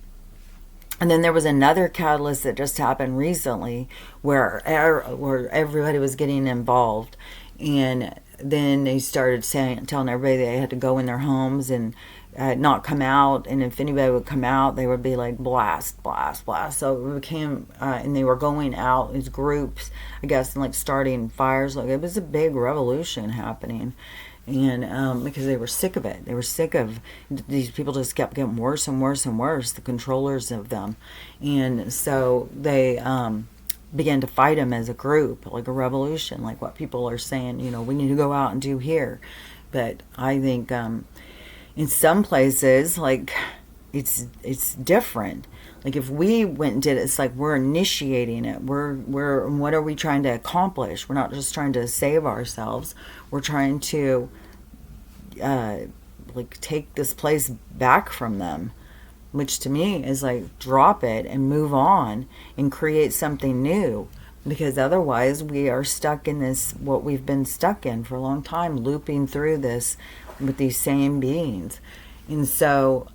then there was another catalyst that just happened recently where everybody was getting involved. And then they started telling everybody they had to go in their homes and not come out. And if anybody would come out, they would be like blast, blast, blast. So it became, and they were going out as groups, I guess, and like starting fires. Like, it was a big revolution happening. And because they were sick of it. They were sick of these people just kept getting worse and worse and worse, the controllers of them. And so they began to fight them as a group, like a revolution, like what people are saying, we need to go out and do here. But I think in some places, like, it's different. Like, if we went and did it, it's like we're initiating it. We're what are we trying to accomplish? We're not just trying to save ourselves. We're trying to take this place back from them, which to me is like drop it and move on and create something new. Because otherwise we are stuck in this, what we've been stuck in for a long time, looping through this with these same beings. And so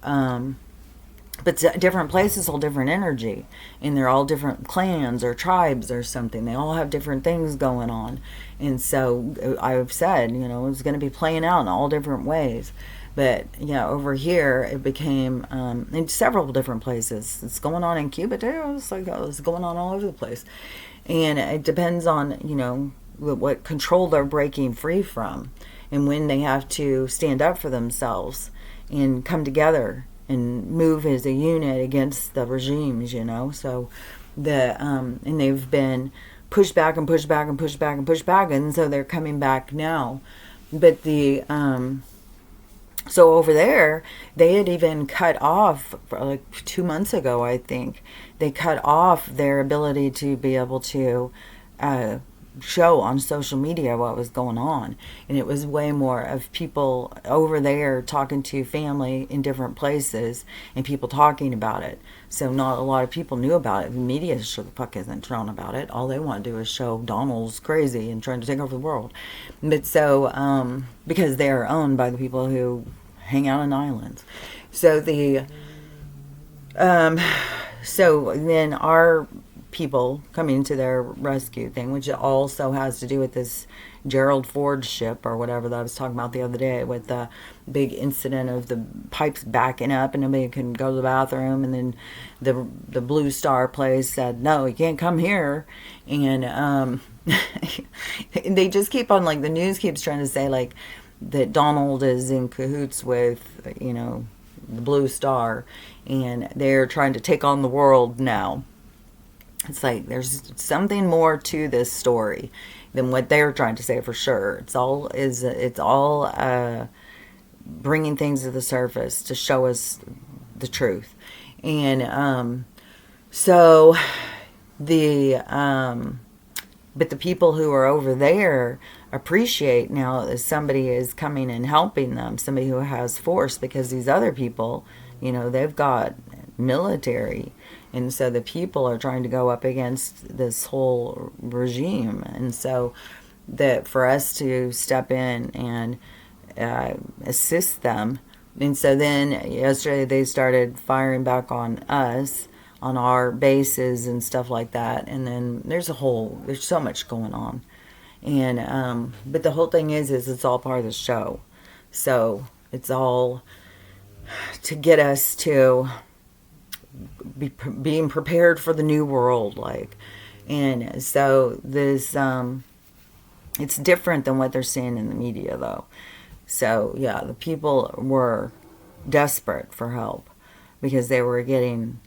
but different places hold different energy, and they're all different clans or tribes or something. They all have different things going on. And so I've said, it's going to be playing out in all different ways. But over here it became in several different places. It's going on in Cuba too. It's like it's going on all over the place. And it depends on what control they're breaking free from, and when they have to stand up for themselves and come together and move as a unit against the regimes, So and they've been pushed back and pushed back and pushed back and pushed back, and so they're coming back now. But so over there, they had even cut off, like 2 months ago, I think, they cut off their ability to be able to show on social media what was going on, and it was way more of people over there talking to family in different places and people talking about it. So not a lot of people knew about it. The media sure the fuck isn't shown about it. All they want to do is show Donald's crazy and trying to take over the world. But so because they are owned by the people who hang out on islands. So the so then our people coming to their rescue thing, which also has to do with this Gerald Ford ship or whatever that I was talking about the other day, with the big incident of the pipes backing up and nobody can go to the bathroom, and then the Blue Star place said, no, you can't come here. And they just keep on, like, the news keeps trying to say, like, that Donald is in cahoots with, you know, the Blue Star, and they're trying to take on the world now. It's like there's something more to this story than what they're trying to say for sure. It's all bringing things to the surface to show us the truth. And so the but the people who are over there appreciate now that somebody is coming and helping them, somebody who has force, because these other people, you know, they've got military. And so the people are trying to go up against this whole regime. And so that for us to step in and assist them. And so then yesterday they started firing back on us, on our bases and stuff like that. And then there's so much going on. And but the whole thing is it's all part of the show. So it's all to get us to being prepared for the new world, like. And so this it's different than what they're seeing in the media, though. So yeah, the people were desperate for help because they were getting,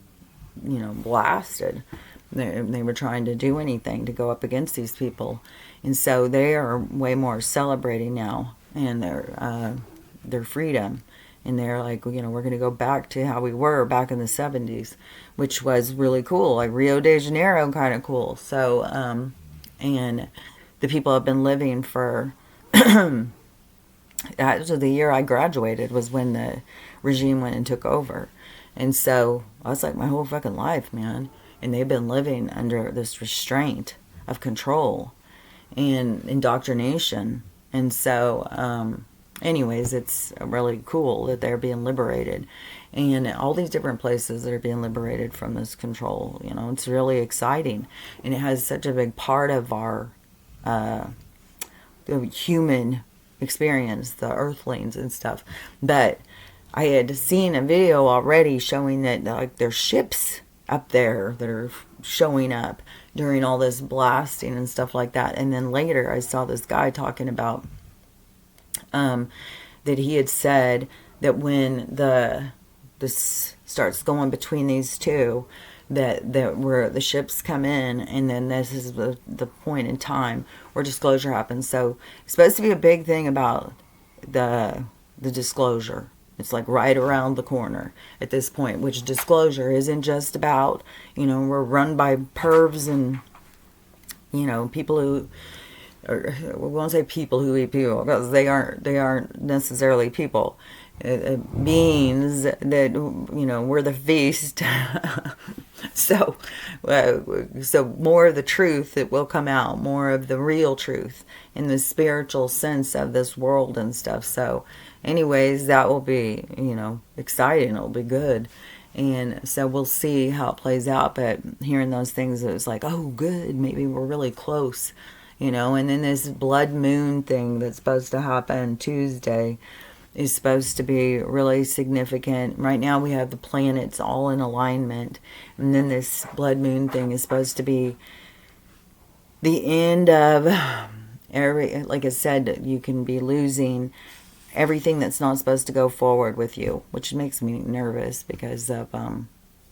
you know, blasted. They were trying to do anything to go up against these people, and so they are way more celebrating now and their freedom. And they're like, you know, we're going to go back to how we were back in the 70s, which was really cool, like Rio de Janeiro kind of cool. So, and the people have been living for, actually the year I graduated was when the regime went and took over. And so I was like, my whole fucking life, man. And they've been living under this restraint of control and indoctrination. And so, anyways, it's really cool that they're being liberated, and all these different places that are being liberated from this control. You know, it's really exciting, and it has such a big part of our the human experience, the earthlings and stuff. But I had seen a video already showing that, like, there's ships up there that are showing up during all this blasting and stuff like that. And then later I saw this guy talking about that he had said that when this starts going between these two, that where the ships come in, and then this is the point in time where disclosure happens. So it's supposed to be a big thing about the disclosure. It's like right around the corner at this point, which disclosure isn't just about, you know, we're run by pervs and, you know, people who, or we won't say people who eat people, because they aren't necessarily people. Beings that, you know, we're the feast. So more of the truth that will come out, more of the real truth in the spiritual sense of this world and stuff. So anyways, that will be, you know, exciting. It'll be good. And so we'll see how it plays out. But hearing those things, it was like, oh, good, maybe we're really close, you know. And then this blood moon thing that's supposed to happen Tuesday is supposed to be really significant. Right now we have the planets all in alignment, and then this blood moon thing is supposed to be the end of like I said, you can be losing everything that's not supposed to go forward with you, which makes me nervous because of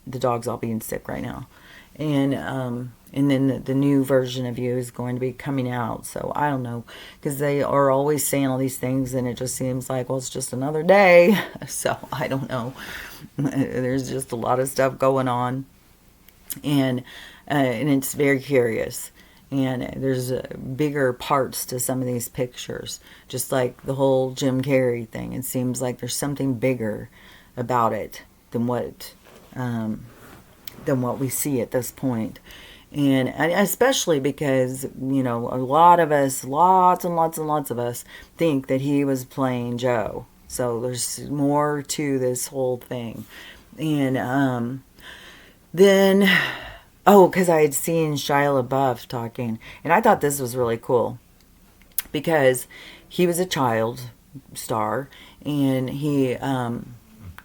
the dogs all being sick right now. And then the new version of you is going to be coming out. So I don't know, because they are always saying all these things, and it just seems like, well, it's just another day. So I don't know. There's just a lot of stuff going on, and it's very curious. And there's bigger parts to some of these pictures, just like the whole Jim Carrey thing. It seems like there's something bigger about it than what we see at this point. And especially because, you know, a lot of us, lots and lots and lots of us, think that he was playing Joe. So there's more to this whole thing. And then, because I had seen Shia LaBeouf talking, and I thought this was really cool because he was a child star, and he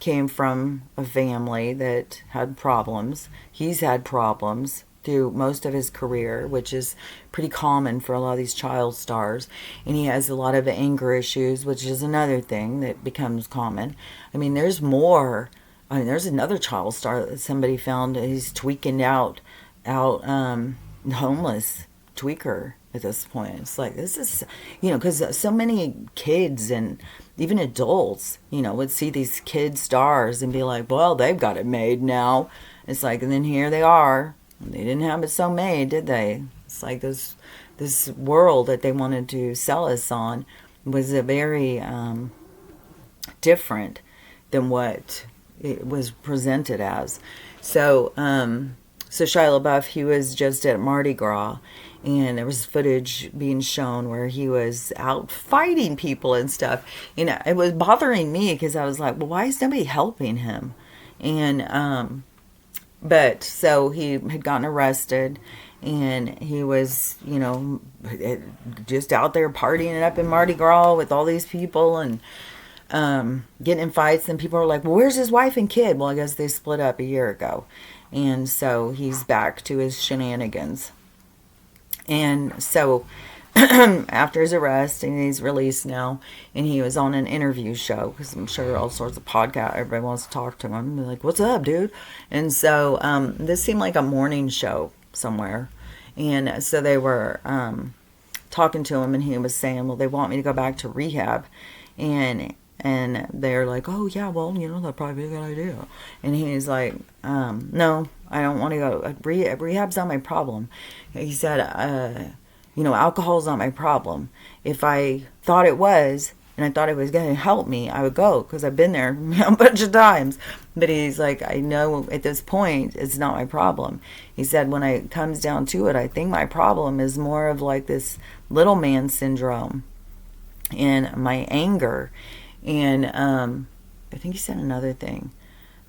came from a family that had problems. He's had problems through most of his career, which is pretty common for a lot of these child stars. And he has a lot of anger issues, which is another thing that becomes common. I mean, there's more. I mean, there's another child star that somebody found. He's tweaking out homeless tweaker at this point. It's like, this is, you know, because so many kids and even adults, you know, would see these kid stars and be like, well, they've got it made now. It's like, and then here they are. They didn't have it so made, did they? It's like this world that they wanted to sell us on was a very different than what it was presented as. So Shia LaBeouf, he was just at Mardi Gras, and there was footage being shown where he was out fighting people and stuff. You know, it was bothering me because I was like, well, why is nobody helping him? And but so he had gotten arrested, and he was, you know, just out there partying it up in Mardi Gras with all these people and getting in fights. And people were like, well, where's his wife and kid? Well, I guess they split up a year ago. And so he's back to his shenanigans. And so after his arrest, and he's released now, and he was on an interview show, because I'm sure all sorts of podcasts, everybody wants to talk to him. They're like, what's up, dude? And so this seemed like a morning show somewhere. And so they were talking to him, and he was saying, well, they want me to go back to rehab. And they're like, oh, yeah, well, you know, that'd probably be a good idea. And he's like, no, I don't want to go. Rehab's not my problem. He said, you know, alcohol's not my problem. If I thought it was, and I thought it was going to help me, I would go, because I've been there a bunch of times. But he's like, I know at this point it's not my problem. He said, when it comes down to it, I think my problem is more of like this little man syndrome and my anger. And I think he said another thing.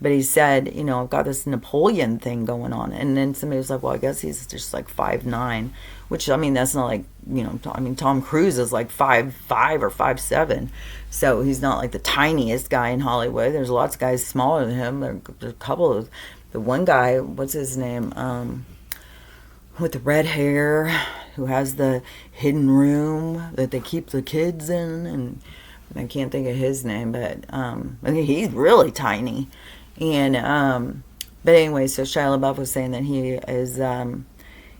But he said, you know, I've got this Napoleon thing going on. And then somebody was like, well, I guess he's just like 5'9", which, I mean, that's not like, you know, I mean, Tom Cruise is like 5'5" or 5'7". So he's not like the tiniest guy in Hollywood. There's lots of guys smaller than him. There's a couple of, the one guy, what's his name, with the red hair, who has the hidden room that they keep the kids in, and I can't think of his name, but I mean, he's really tiny. And but anyway, so Shia LaBeouf was saying that he is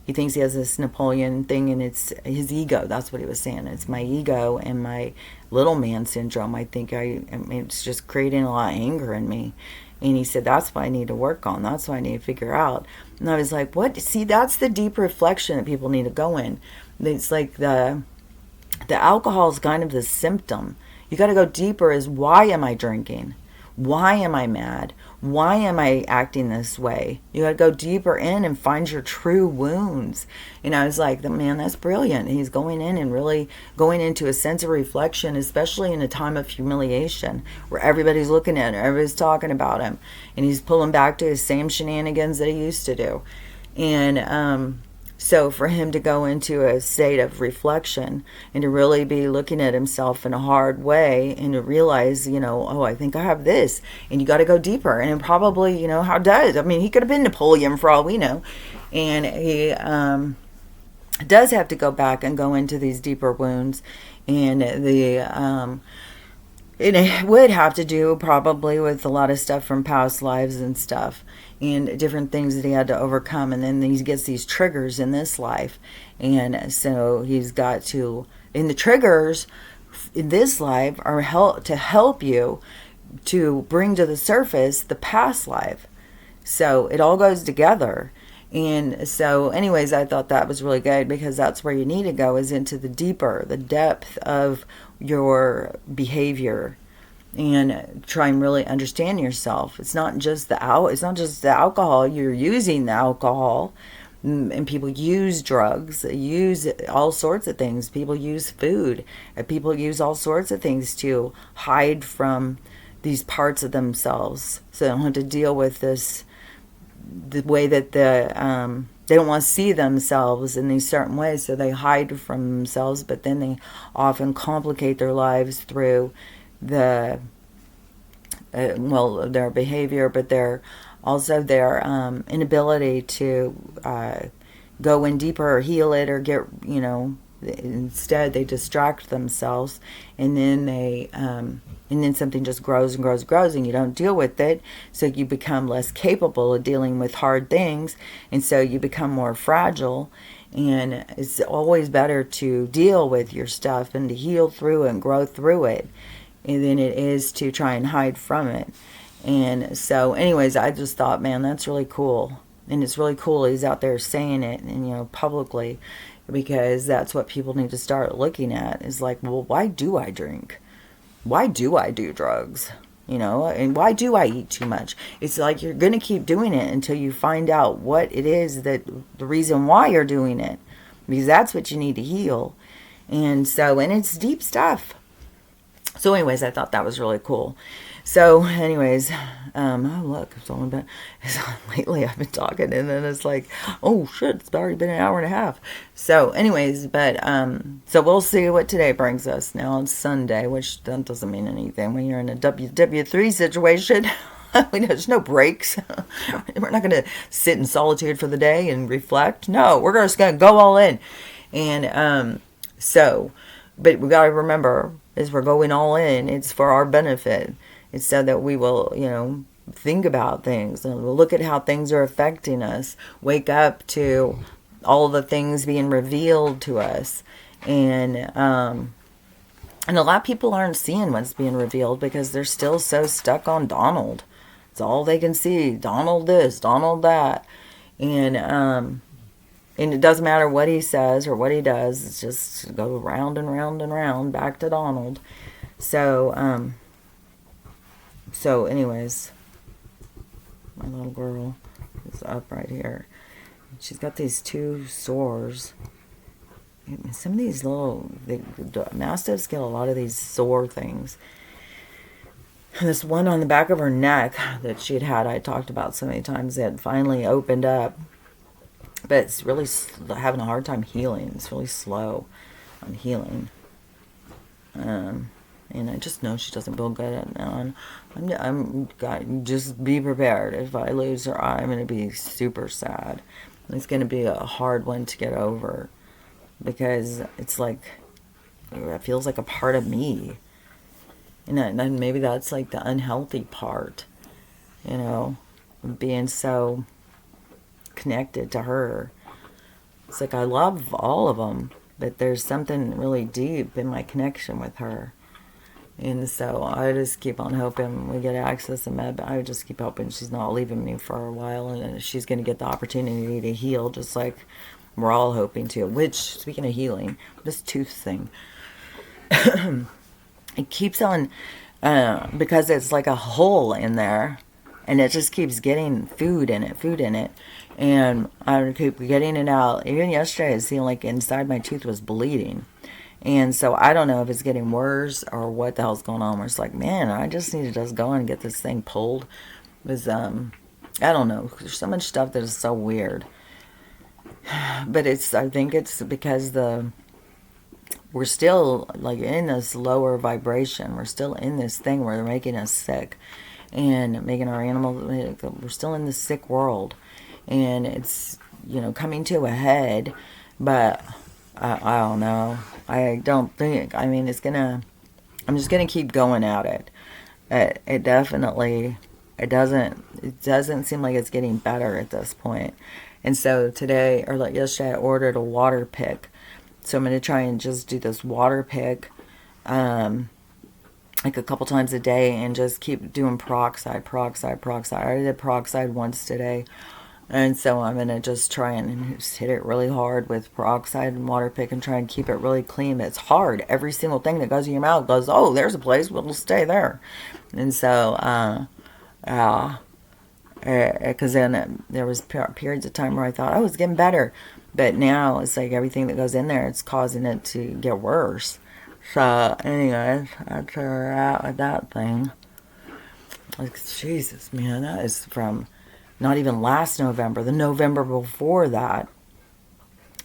he thinks he has this Napoleon thing, and it's his ego. That's what he was saying. It's my ego and my little man syndrome. I think I mean, it's just creating a lot of anger in me. And he said, that's what I need to work on. That's what I need to figure out. And I was like, what? See, that's the deep reflection that people need to go in. It's like the alcohol is kind of the symptom. You got to go deeper. Is why am I drinking? Why am I mad? Why am I acting this way? You got to go deeper in and find your true wounds. And I was like, man, that's brilliant. He's going in and really going into a sense of reflection, especially in a time of humiliation where everybody's looking at him, everybody's talking about him, and he's pulling back to his same shenanigans that he used to do. And so for him to go into a state of reflection and to really be looking at himself in a hard way and to realize, you know, oh, I think I have this, and you got to go deeper. And probably, you know, how does, I mean, he could have been Napoleon for all we know. And he does have to go back and go into these deeper wounds. And it would have to do probably with a lot of stuff from past lives and stuff, and different things that he had to overcome. And then he gets these triggers in this life. And so he's got to, and the triggers in this life are to help you to bring to the surface the past life. So it all goes together. And so, anyways, I thought that was really good because that's where you need to go, is into the depth of your behavior, and try and really understand yourself. It's not just it's not just the alcohol. You're using the alcohol, and people use drugs, use all sorts of things. People use food, and people use all sorts of things to hide from these parts of themselves, so they don't have to deal with this, the way that they don't want to see themselves in these certain ways, so they hide from themselves. But then they often complicate their lives through the their behavior, but their inability to go in deeper or heal it, or get, instead they distract themselves, and then something just grows and grows and grows, and you don't deal with it, so you become less capable of dealing with hard things, and so you become more fragile. And it's always better to deal with your stuff and to heal through and grow through it, and than it is to try and hide from it. And so, anyways, I just thought, man, that's really cool. And it's really cool he's out there saying it, and publicly, because that's what people need to start looking at, is like, well, why do I drink? Why do I do drugs? And why do I eat too much? It's like you're going to keep doing it until you find out what it is, that the reason why you're doing it, because that's what you need to heal. And so, and it's deep stuff. So anyways, I thought that was really cool. So anyways, oh look, lately I've been talking, and then it's like, oh shit, it's already been an hour and a half. So anyways, but so we'll see what today brings us. Now it's Sunday, which that doesn't mean anything when you're in a WW3 situation. There's no breaks. We're not going to sit in solitude for the day and reflect. No, we're just going to go all in. And but we got to remember, as we're going all in, it's for our benefit. It's so that we will, think about things, and we'll look at how things are affecting us, wake up to all the things being revealed to us. And a lot of people aren't seeing what's being revealed because they're still so stuck on Donald. It's all they can see. Donald this, Donald that. And it doesn't matter what he says or what he does. It's just go round and round and round back to Donald. So anyways, my little girl is up right here. She's got these two sores. Some of these the mastiffs get a lot of these sore things. And this one on the back of her neck that she'd had, I talked about so many times, that finally opened up. But it's really having a hard time healing. It's really slow on healing. And I just know she doesn't feel good at now. I'm just be prepared. If I lose her, I'm going to be super sad. It's going to be a hard one to get over, because it's like, it feels like a part of me. And maybe that's like the unhealthy part, being so connected to her. It's like I love all of them, but there's something really deep in my connection with her. And so I just keep on hoping we get access to med. I just keep hoping she's not leaving me for a while, and she's going to get the opportunity to heal, just like we're all hoping to. Which, speaking of healing, this tooth thing, it keeps on, because it's like a hole in there, and it just keeps getting food in it. And I keep getting it out. Even yesterday, it seemed like inside my tooth was bleeding. And so I don't know if it's getting worse or what the hell's going on. Where it's like, man, I just need to just go and get this thing pulled. Because, I don't know. There's so much stuff that is so weird. But I think it's because we're still like in this lower vibration. We're still in this thing where they're making us sick. And making our animals, we're still in this sick world. And it's, coming to a head. But I don't know. I don't think, I'm just going to keep going at it. It definitely, it doesn't seem like it's getting better at this point. And so today, or like yesterday, I ordered a water pick. So I'm going to try and just do this water pick, like a couple times a day, and just keep doing peroxide. I already did peroxide once today. And so I'm going to just try and just hit it really hard with peroxide and water pick and try and keep it really clean. It's hard. Every single thing that goes in your mouth goes, oh, there's a place, we'll stay there. And so, because then there was periods of time where I thought, oh, it's getting better. But now it's like everything that goes in there, it's causing it to get worse. So, anyways, that's where we're at with that thing. Like, Jesus, man, that is from not even last November, the November before that.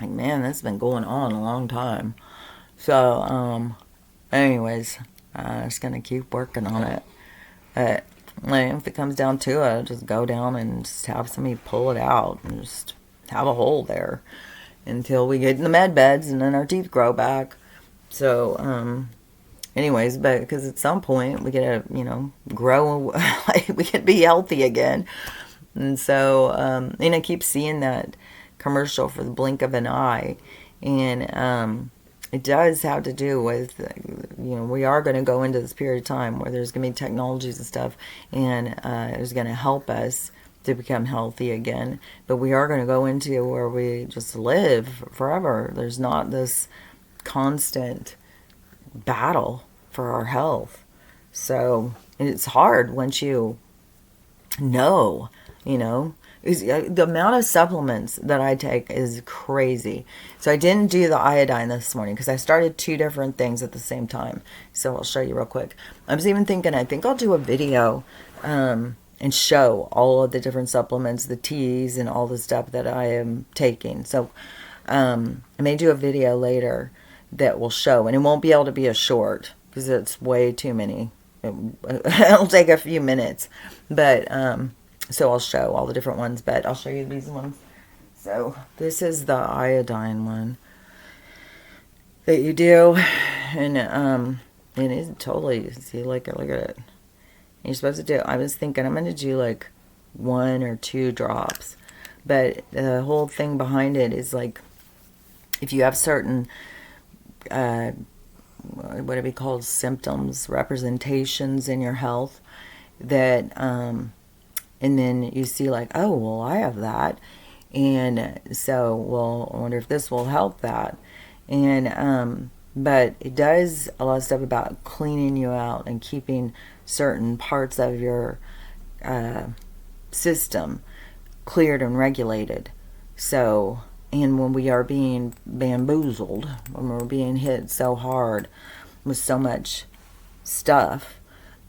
Like, man, that's been going on a long time. So, anyways, I'm just going to keep working on it. But, like, if it comes down to it, I'll just go down and just have somebody pull it out and just have a hole there until we get in the med beds and then our teeth grow back. So, anyways, but because at some point we get to, grow, like we can be healthy again. And so, and I keep seeing that commercial for the blink of an eye. And it does have to do with, we are going to go into this period of time where there's going to be technologies and stuff. And it's going to help us to become healthy again. But we are going to go into where we just live forever. There's not this constant battle for our health. So it's hard once you know. The amount of supplements that I take is crazy. So I didn't do the iodine this morning because I started 2 different things at the same time. So I'll show you real quick. I was even thinking, I think I'll do a video and show all of the different supplements, the teas, and all the stuff that I am taking. So I may do a video later that will show, and it won't be able to be a short because it's way too many. It'll take a few minutes, but so I'll show all the different ones, but I'll show you these ones. So this is the iodine one that you do, and it is totally, see, look at it. You're supposed to do, I was thinking I'm going to do like 1 or 2 drops, but the whole thing behind it is like, if you have certain what it be called, symptoms, representations in your health that and then you see like, oh, well, I have that, and so, well, I wonder if this will help that. And but it does a lot of stuff about cleaning you out and keeping certain parts of your system cleared and regulated. So, and when we are being bamboozled, when we're being hit so hard with so much stuff,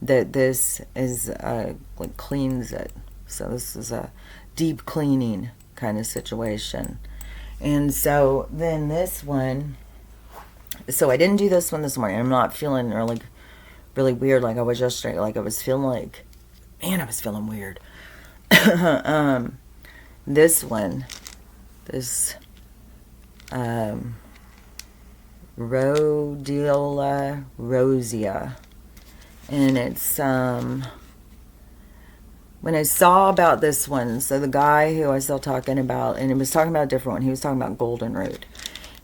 that this is like cleans it. So this is a deep cleaning kind of situation. And so then this one, so I didn't do this one this morning. I'm not feeling really weird like I was yesterday. Like I was feeling like, man, I was feeling weird. This one, this Rhodiola rosea, and it's when I saw about this one, so the guy who I was still talking about, and he was talking about a different one, he was talking about golden root.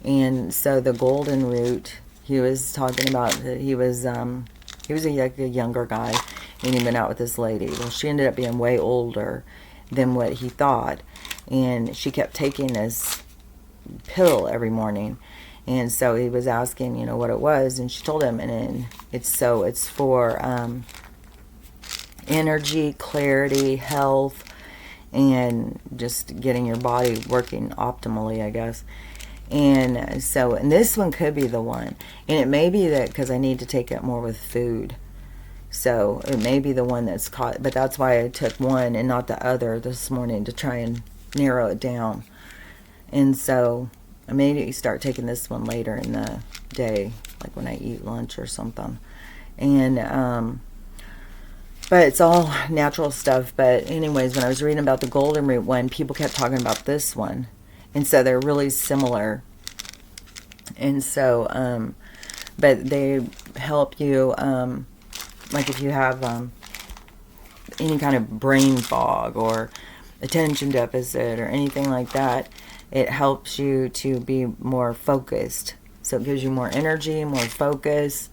And so the golden root, he was talking about that he was a younger guy, and he went out with this lady. Well, she ended up being way older than what he thought, and she kept taking this pill every morning. And so he was asking, what it was, and she told him, and it's for energy, clarity, health, and just getting your body working optimally, I guess. And so, and this one could be the one, and it may be that because I need to take it more with food. So it may be the one that's caught, but that's why I took one and not the other this morning to try and narrow it down. And so I may start taking this one later in the day, like when I eat lunch or something. And but it's all natural stuff. But anyways, when I was reading about the golden root one, people kept talking about this one, and so they're really similar. And so but they help you like if you have any kind of brain fog or attention deficit or anything like that, it helps you to be more focused. So it gives you more energy, more focus,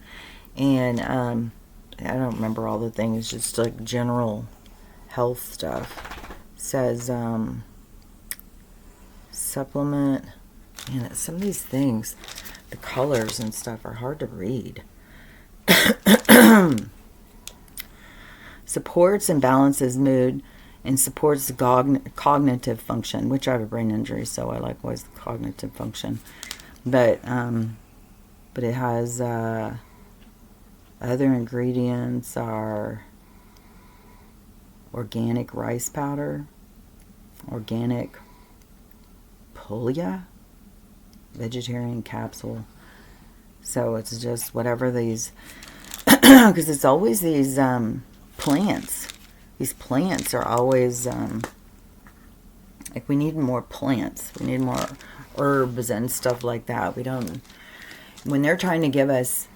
and I don't remember all the things, just like general health stuff. It says supplement. Man, some of these things, the colors and stuff are hard to read. Supports and balances mood and supports the cognitive function, which I have a brain injury, so I likewise the cognitive function. But it has other ingredients are organic rice powder, organic Pulya, vegetarian capsule. So it's just whatever these, because it's always these plants. These plants are always, like we need more plants. We need more herbs and stuff like that. We don't, when they're trying to give us,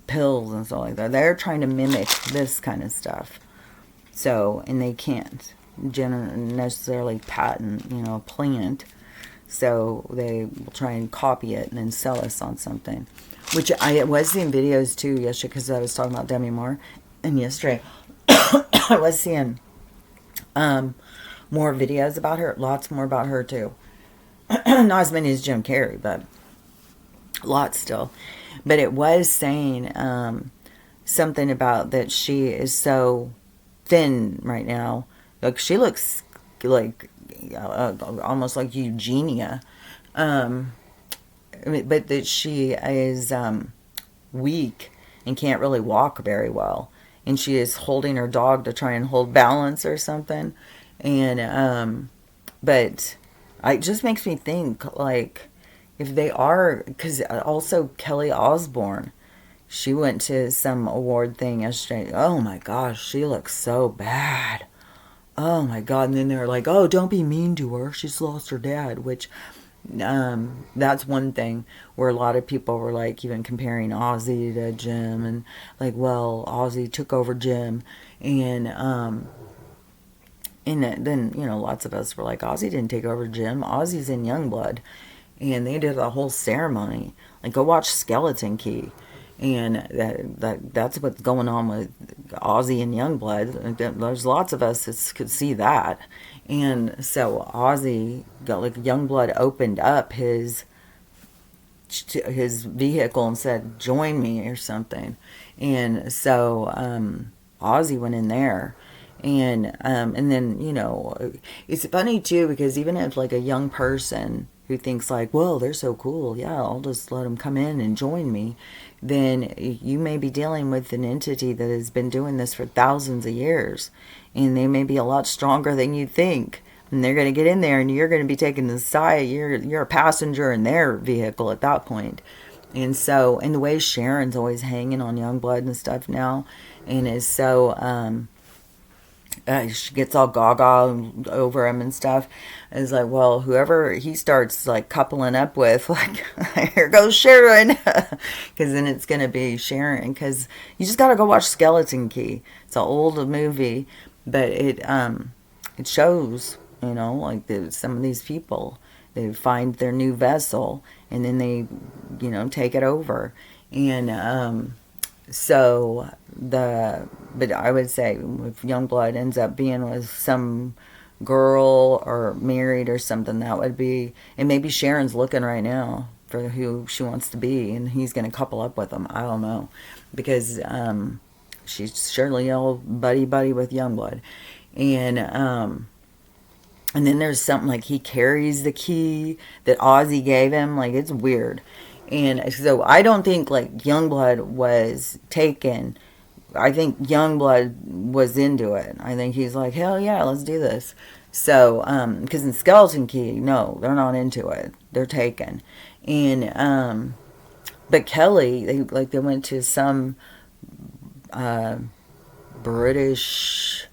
pills and stuff like that, they're trying to mimic this kind of stuff. So, and they can't necessarily patent, a plant. So they will try and copy it and then sell us on something. Which I was seeing videos too yesterday, because I was talking about Demi Moore. And yesterday I was seeing more videos about her. Lots more about her too. Not as many as Jim Carrey, but lots still. But it was saying something about that she is so thin right now. Like she looks like almost like Eugenia. But that she is weak and can't really walk very well. And she is holding her dog to try and hold balance or something. And, but it just makes me think, like, if they are, because also Kelly Osbourne, she went to some award thing yesterday. Oh my gosh, she looks so bad. Oh my God. And then they're like, oh, don't be mean to her. She's lost her dad, which... that's one thing where a lot of people were like even comparing Ozzy to Jim, and like, well, Ozzy took over Jim, and then lots of us were like, Ozzy didn't take over Jim. Ozzy's in Youngblood, and they did a whole ceremony. Like, go watch Skeleton Key, and that's what's going on with Ozzy and Youngblood. There's lots of us that could see that. And so Ozzy got, like, Youngblood opened up his vehicle and said, join me or something. And so Ozzy went in there. And then, it's funny too, because even if like a young person who thinks like, well, they're so cool, yeah, I'll just let them come in and join me, then you may be dealing with an entity that has been doing this for thousands of years. And they may be a lot stronger than you think. And they're going to get in there and you're going to be taken to the side. You're a passenger in their vehicle at that point. And so, and the way Sharon's always hanging on Youngblood and stuff now, and is so, she gets all gaga over him and stuff. And it's like, well, whoever he starts like coupling up with, like, here goes Sharon. Because then it's going to be Sharon. Because you just got to go watch Skeleton Key. It's an old movie. But it shows, like some of these people, they find their new vessel and then they, take it over. And but I would say if Youngblood ends up being with some girl or married or something, that would be, and maybe Sharon's looking right now for who she wants to be, and he's going to couple up with them. I don't know, because she's surely all buddy with Youngblood. And then there's something like he carries the key that Ozzy gave him. Like, it's weird. And so I don't think like Youngblood was taken. I think Youngblood was into it. I think he's like, hell yeah, let's do this. So, because in Skeleton Key, no, they're not into it. They're taken. And, but Kelly, they went to some British,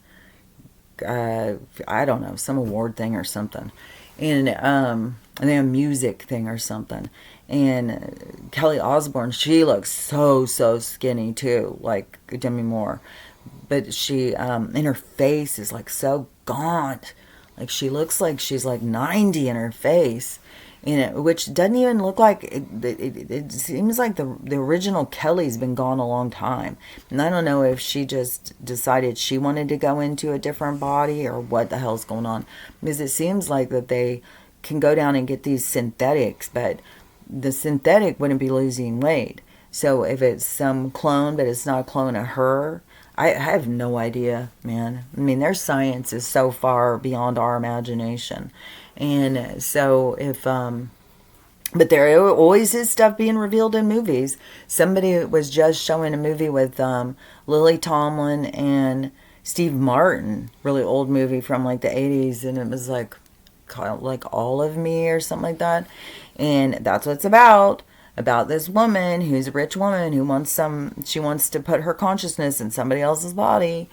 I don't know, some award thing or something, and then a music thing or something. And Kelly Osbourne, she looks so skinny too, like Demi Moore, but she and her face is like so gaunt, like she looks like she's like 90 in her face. which doesn't even look like it seems like the original Kelly's been gone a long time, and I don't know if she just decided she wanted to go into a different body or what the hell's going on, because it seems like that they can go down and get these synthetics, but the synthetic wouldn't be losing weight. So if it's some clone, but it's not a clone of her, I have no idea, man. I mean, their science is so far beyond our imagination. And so but there always is stuff being revealed in movies. Somebody was just showing a movie with Lily Tomlin and Steve Martin, really old movie from like the 80s, and it was like called like All of Me or something like that. And that's what it's about this woman who's a rich woman who she wants to put her consciousness in somebody else's body.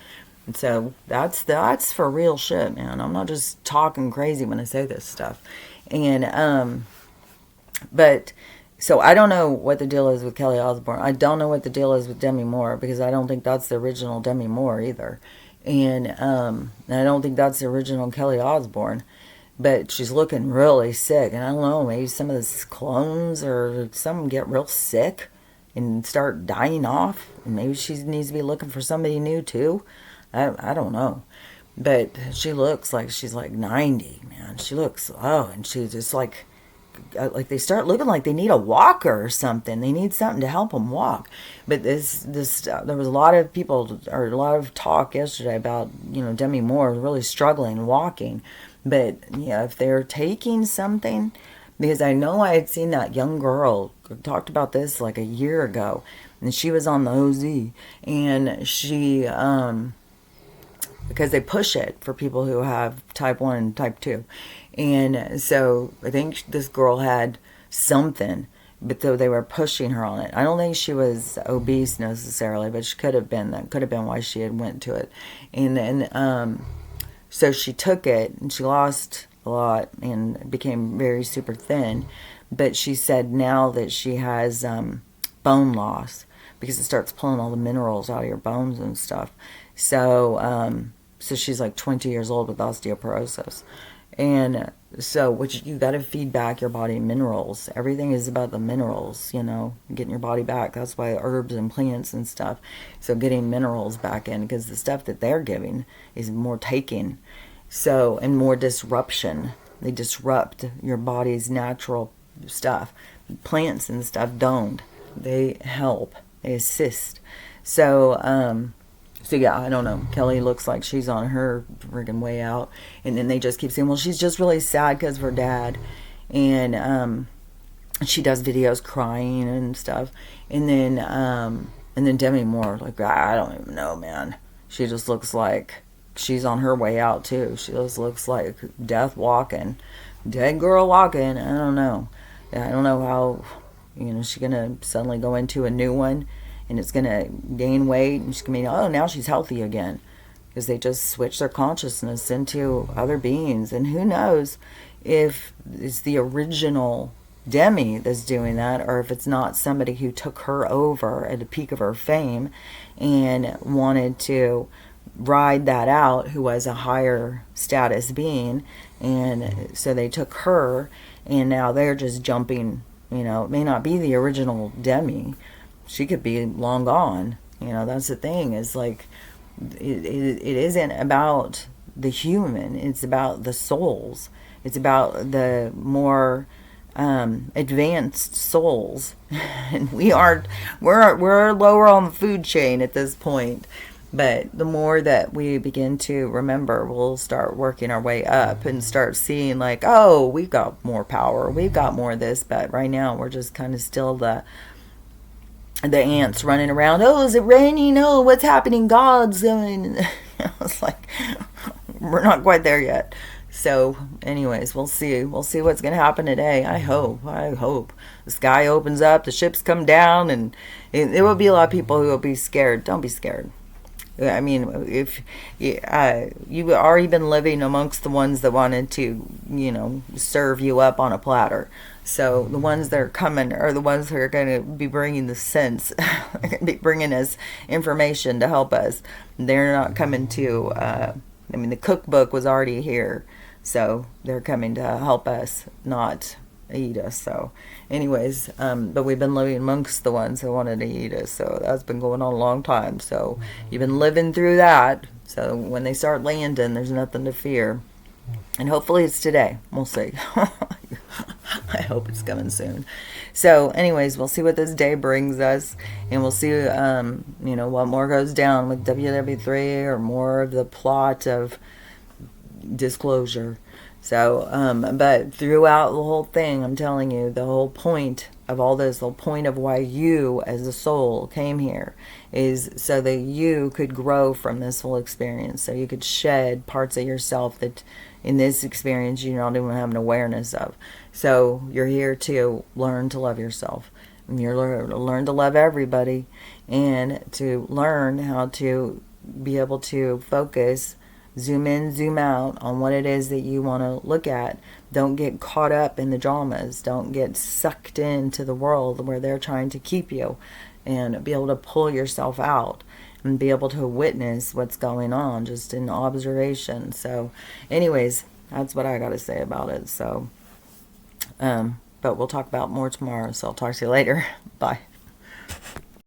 And so that's for real shit, man. I'm not just talking crazy when I say this stuff. And but so I don't know what the deal is with Kelly Osbourne. I don't know what the deal is with Demi Moore, because I don't think that's the original Demi Moore either. And I don't think that's the original Kelly Osbourne. But she's looking really sick. And I don't know, maybe some of the clones or some get real sick and start dying off. And maybe she needs to be looking for somebody new too. I don't know. But she looks like she's like 90, man. She looks, and she's just like they start looking like they need a walker or something. They need something to help them walk. But there was a lot of people, or a lot of talk yesterday about, Demi Moore really struggling walking. But yeah, if they're taking something, because I know I had seen that young girl, talked about this like a year ago, and she was on the OZ, and she, because they push it for people who have type 1 and type 2. And so I think this girl had something, but though they were pushing her on it. I don't think she was obese necessarily, but she could have been. That could have been why she had went to it. And then, so she took it, and she lost a lot and became very super thin. But she said now that she has bone loss, because it starts pulling all the minerals out of your bones and stuff. So, so she's like 20 years old with osteoporosis. And so, which you got to feed back your body minerals. Everything is about the minerals, getting your body back. That's why herbs and plants and stuff. So getting minerals back in, because the stuff that they're giving is more taking. So, and more disruption. They disrupt your body's natural stuff. Plants and stuff don't. They help. They assist. So, so yeah, I don't know. Kelly looks like she's on her friggin' way out. And then they just keep saying, well, she's just really sad because of her dad. And she does videos crying and stuff. And then Demi Moore, like, I don't even know, man. She just looks like she's on her way out too. She just looks like death walking. Dead girl walking. I don't know. I don't know how, she's going to suddenly go into a new one. And it's going to gain weight, and she's going to be, now she's healthy again. Because they just switch their consciousness into other beings. And who knows if it's the original Demi that's doing that, or if it's not somebody who took her over at the peak of her fame and wanted to ride that out, who was a higher status being. And so they took her, and now they're just jumping, it may not be the original Demi. She could be long gone. That's the thing. Is like, it isn't about the human. It's about the souls. It's about the more advanced souls. And we're lower on the food chain at this point. But the more that we begin to remember, we'll start working our way up and start seeing like, oh, we've got more power. We've got more of this. But right now we're just kind of still the ants running around. Oh, is it raining? Oh, what's happening? God's going. It's like, we're not quite there yet. So anyways, we'll see what's going to happen today. I hope the sky opens up, the ships come down, and there will be a lot of people who will be scared. Don't be scared. I mean, if you've already been living amongst the ones that wanted to, serve you up on a platter. So the ones that are coming are the ones who are going to be bringing the sense, be bringing us information to help us. They're not coming to, the cookbook was already here. So they're coming to help us, not eat us. So, anyways, but we've been living amongst the ones who wanted to eat us. So that's been going on a long time. So you've been living through that. So when they start landing, there's nothing to fear. And hopefully it's today. We'll see. I hope it's coming soon. So, anyways, we'll see what this day brings us, and we'll see, what more goes down with WW3 or more of the plot of disclosure. So, but throughout the whole thing, I'm telling you, the whole point of all this, the whole point of why you as a soul came here is so that you could grow from this whole experience. So you could shed parts of yourself that in this experience you don't even have an awareness of. So you're here to learn to love yourself. And you're learn to love everybody, and to learn how to be able to focus, zoom in, zoom out on what it is that you want to look at. Don't get caught up in the dramas. Don't get sucked into the world where they're trying to keep you, and be able to pull yourself out and be able to witness what's going on just in observation. So anyways, that's what I got to say about it. So, but we'll talk about more tomorrow. So I'll talk to you later. Bye.